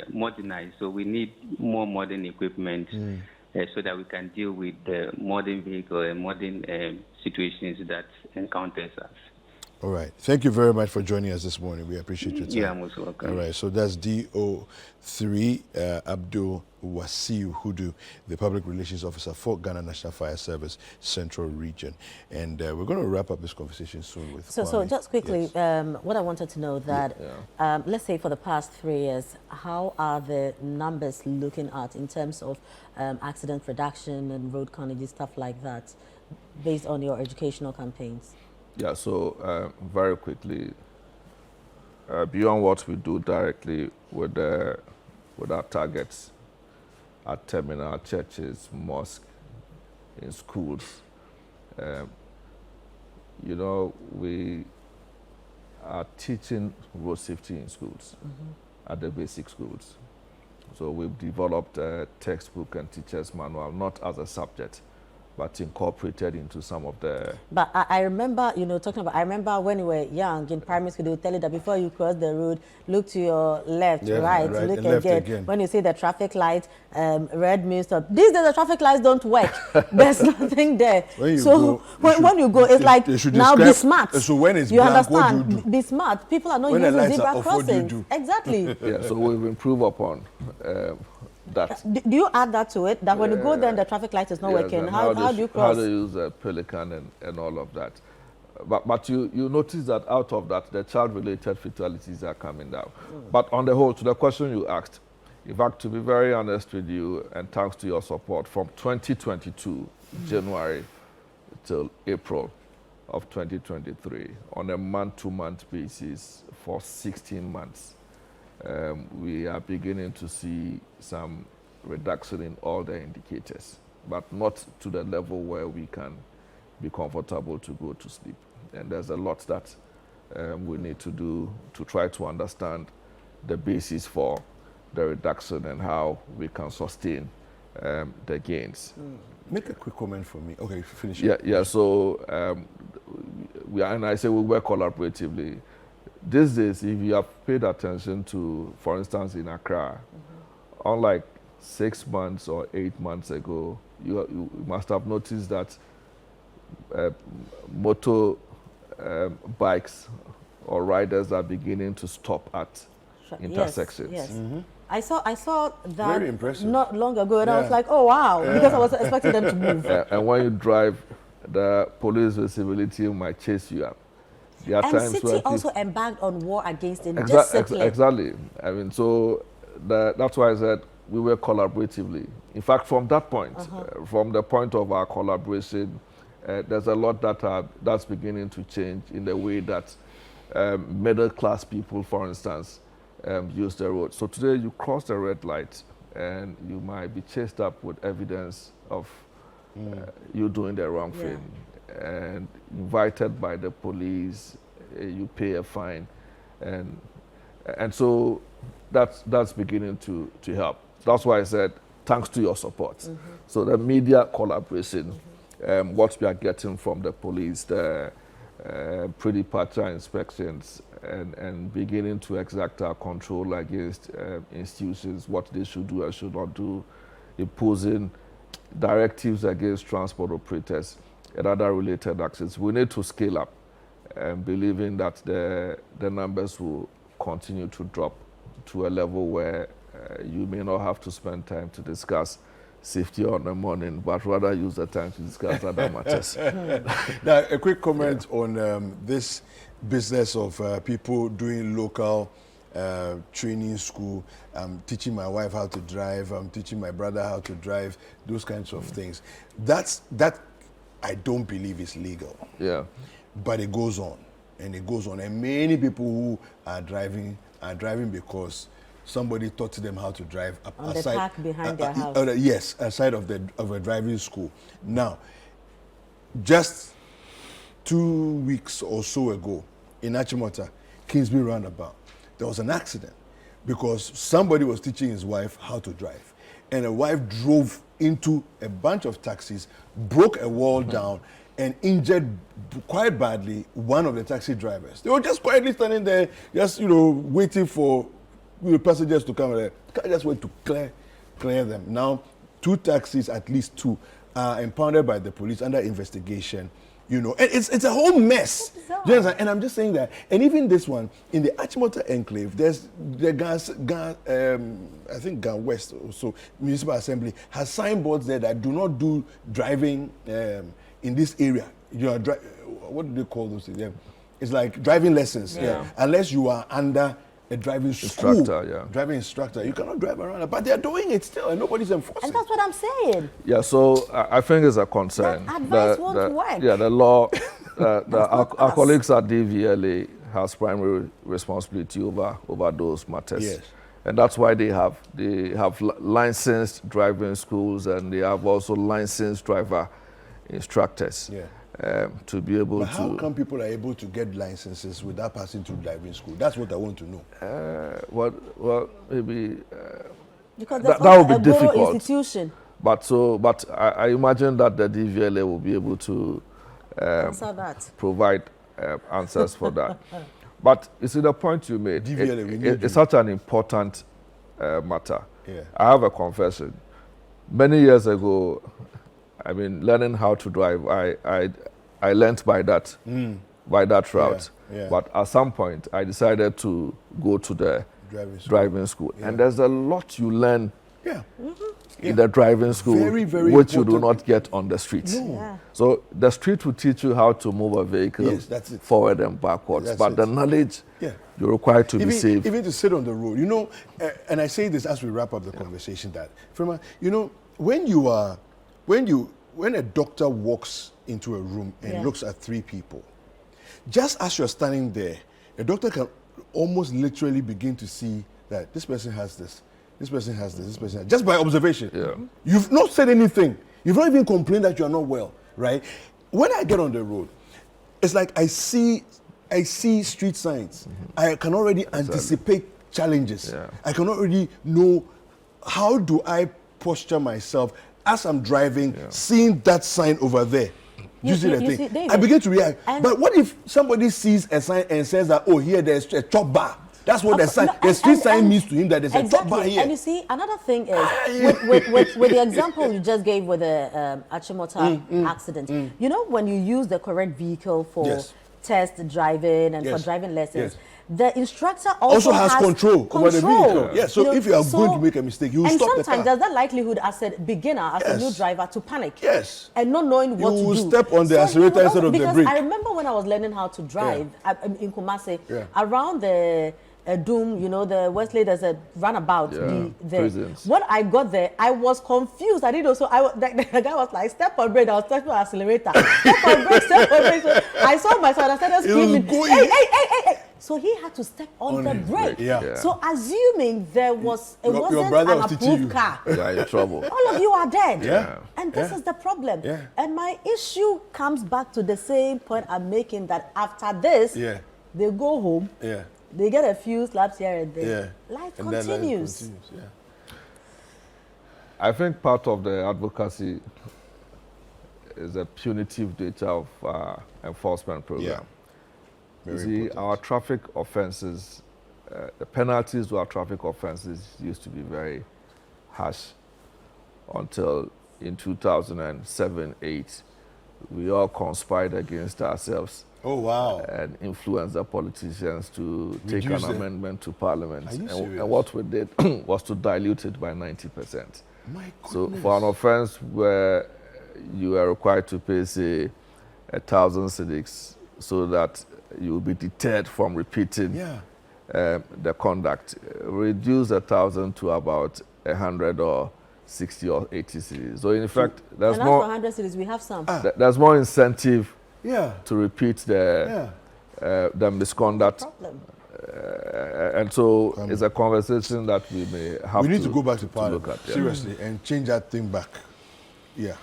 modernized, so we need more modern equipment. So that we can deal with the modern vehicle and modern situations that encounters us. All right. Thank you very much for joining us this morning. We appreciate your time. You are most welcome. All right. So that's DO3 Abdul Wasiu Hudu, the Public Relations Officer for Ghana National Fire Service Central Region. And we're going to wrap up this conversation soon with Kwame. So just quickly, what I wanted to know that, let's say for the past 3 years, how are the numbers looking at in terms of accident reduction and road carnage, stuff like that, based on your educational campaigns? Yeah, so very quickly, beyond what we do directly with our targets at terminal, churches, mosques, in schools, we are teaching road safety in schools, at the basic schools. So we've developed a textbook and teacher's manual, not as a subject, but incorporated into some of the... But I remember, talking about, I remember when you were young in primary school, they would tell you that before you cross the road, look to your left, right, look again. When you see the traffic light, red means stop. These days the traffic lights don't work. There's nothing there. When you go, it's like, now be smart. So when it's you blank, understand? what do you do? Be smart. People are not when using zebra crossings. crossings. What do you do? Exactly. Yeah, so we've improved upon that. Do you add that to it? That when you go there and the traffic light is not working, how do you cross? How to use a pelican and all of that. But you notice that out of that, the child-related fatalities are coming down. But on the whole, to the question you asked, in fact, to be very honest with you, and thanks to your support, from 2022, January till April of 2023, on a month-to-month basis for 16 months, we are beginning to see some reduction in all the indicators, but not to the level where we can be comfortable to go to sleep. And there's a lot that we need to do to try to understand the basis for the reduction and how we can sustain the gains. Make a quick comment for me. Okay, finish. Yeah. So we work collaboratively. These days, if you have paid attention to, for instance, in Accra, unlike 6 months or 8 months ago, you must have noticed that motor bikes or riders are beginning to stop at intersections. Yes. I saw that Very impressive. not long ago, and I was like, oh wow, because I was expecting them to move. And when you drive, the police visibility might chase you up. There are And times Citi where also embarked on war against indiscipline. Exactly. I mean, so that's why I said we work collaboratively. In fact, from that point, from the point of our collaboration, there's a lot that's beginning to change in the way that middle-class people, for instance, use the road. So today you cross the red light and you might be chased up with evidence of you doing the wrong thing and invited by the police, you pay a fine, and so that's beginning to help. That's why I said thanks to your support. So the media collaboration, what we are getting from the police, the pre-departure inspections, and beginning to exact our control against institutions, what they should do and should not do, imposing directives against transport operators and other related actions. We need to scale up, believing that the numbers will continue to drop to a level where you may not have to spend time to discuss safety on the morning, but rather use the time to discuss other matters. Now, a quick comment on this business of people doing local training school. I'm teaching my wife how to drive. I'm teaching my brother how to drive. Those kinds of things. That I don't believe is legal. Yeah. But it goes on, and it goes on, and many people who are driving because somebody taught them how to drive on the park behind their house. Yes, aside of a driving school. Now, just 2 weeks or so ago in Achimota, Kingsby Roundabout, there was an accident because somebody was teaching his wife how to drive, and a wife drove into a bunch of taxis, broke a wall down, and injured quite badly one of the taxi drivers. They were just quietly standing there, just waiting for passengers to come. The car just went to clear them. Now, 2 taxis, at least 2, are impounded by the police under investigation. And it's a whole mess. Do you understand? And I'm just saying that. And even this one, in the Achimota enclave, there's the I think Gan West also, Municipal Assembly, has signboards there that do not do driving in this area. What do they call those things? It's like driving lessons. Unless you are under a driving school, driving instructor, you cannot drive around. But they're doing it still, and nobody's enforcing. And that's what I'm saying. Yeah, so I think it's a concern. That advice won't work. Yeah, the law, our colleagues at DVLA has primary responsibility over those matters. Yes. And that's why they have licensed driving schools, and they have also licensed driver instructors. Yeah. To be able but how come people are able to get licenses without passing through driving school? That's what I want to know. Well, maybe because that would be difficult. Institution. But I imagine that the DVLA will be able to provide answers for that. But you see the point you made. DVLA, it's such an important matter. Yeah. I have a confession. Many years ago, learning how to drive, I learnt by that route. Yeah. But at some point, I decided to go to the driving school. Yeah. And there's a lot you learn in the driving school, very, very which important. You do not get on the street. No. Yeah. So the street will teach you how to move a vehicle forward and backwards. But the knowledge you're required to be safe. Even to sit on the road. And I say this as we wrap up the conversation, that, when a doctor walks into a room and looks at 3 people, just as you're standing there, a doctor can almost literally begin to see that this person has this, this person has this, this person has, just by observation. Yeah. You've not said anything. You've not even complained that you're not well, right? When I get on the road, it's like I see street signs. I can already anticipate challenges. Yeah. I can already know how do I posture myself as I'm driving, seeing that sign over there. You see the thing? David, I begin to react. But what if somebody sees a sign and says that, oh, here there's a chop bar? That's what the street sign means to him, that there's a chop bar here. And you see, another thing is, with the example you just gave with the Achimota accident, when you use the correct vehicle for test driving and for driving lessons, the instructor also has control over the vehicle. Yeah, so if you are going to make a mistake, you will stop the car. And sometimes there's that likelihood as a beginner, as a new driver, to panic. Yes. And not knowing what to do. You will step on the accelerator instead of the brake. Because I remember when I was learning how to drive in Kumasi, around the Doom, you know, the Wesley, there's a runabout. When I got there, I was confused. I didn't know. So the guy was like, step on brake. I was stepping on accelerator. Step on brake, step on brake. So I saw myself and I started screaming, hey. So he had to step on the brake. So assuming there was, it wasn't an approved car. Yeah, you're in trouble. All of you are dead. And this is the problem. And my issue comes back to the same point I'm making, that after this, they go home. They get a few slaps here and there. Life continues. I think part of the advocacy is the punitive nature of enforcement program. You see, our traffic offenses, the penalties to our traffic offenses used to be very harsh until in 2007-8, we all conspired against ourselves. Oh, wow. And influenced the politicians to take an amendment to Parliament. And what we did was to dilute it by 90%. My goodness. So for an offense where you are required to pay, say, 1,000 cedis, so that you will be deterred from repeating the conduct, reduce 1,000 to about 100 or 60 or 80 cedis. So in fact, there's more. For 100 cedis, we have some. There's more incentive to repeat the misconduct. And so it's a conversation that we may have we need to go back to Parliament, look at, seriously, and change that thing back. Yeah.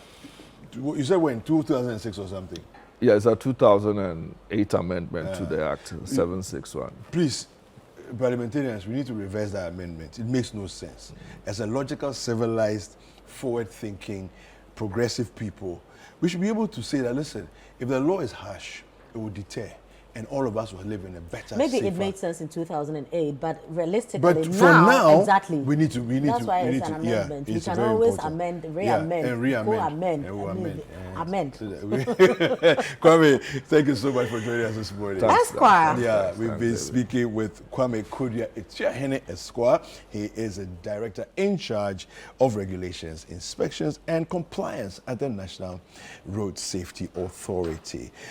You said when, 2006 or something? Yeah, it's a 2008 amendment to the Act 761. Please, parliamentarians, we need to reverse that amendment. It makes no sense. As a logical, civilized, forward-thinking, progressive people, we should be able to say that, listen, if the law is harsh, it will deter, and all of us will live in a better, maybe safer. It made sense in 2008, but realistically, but for now, exactly, we need to. That's why it's an amendment. We can always amend, re-amend, amend. Kwame, thank you so much for joining us this morning. Esquire. Yeah, we've been speaking with Kwame Okyereko Esquire. He is a director in charge of regulations, inspections, and compliance at the National Road Safety Authority.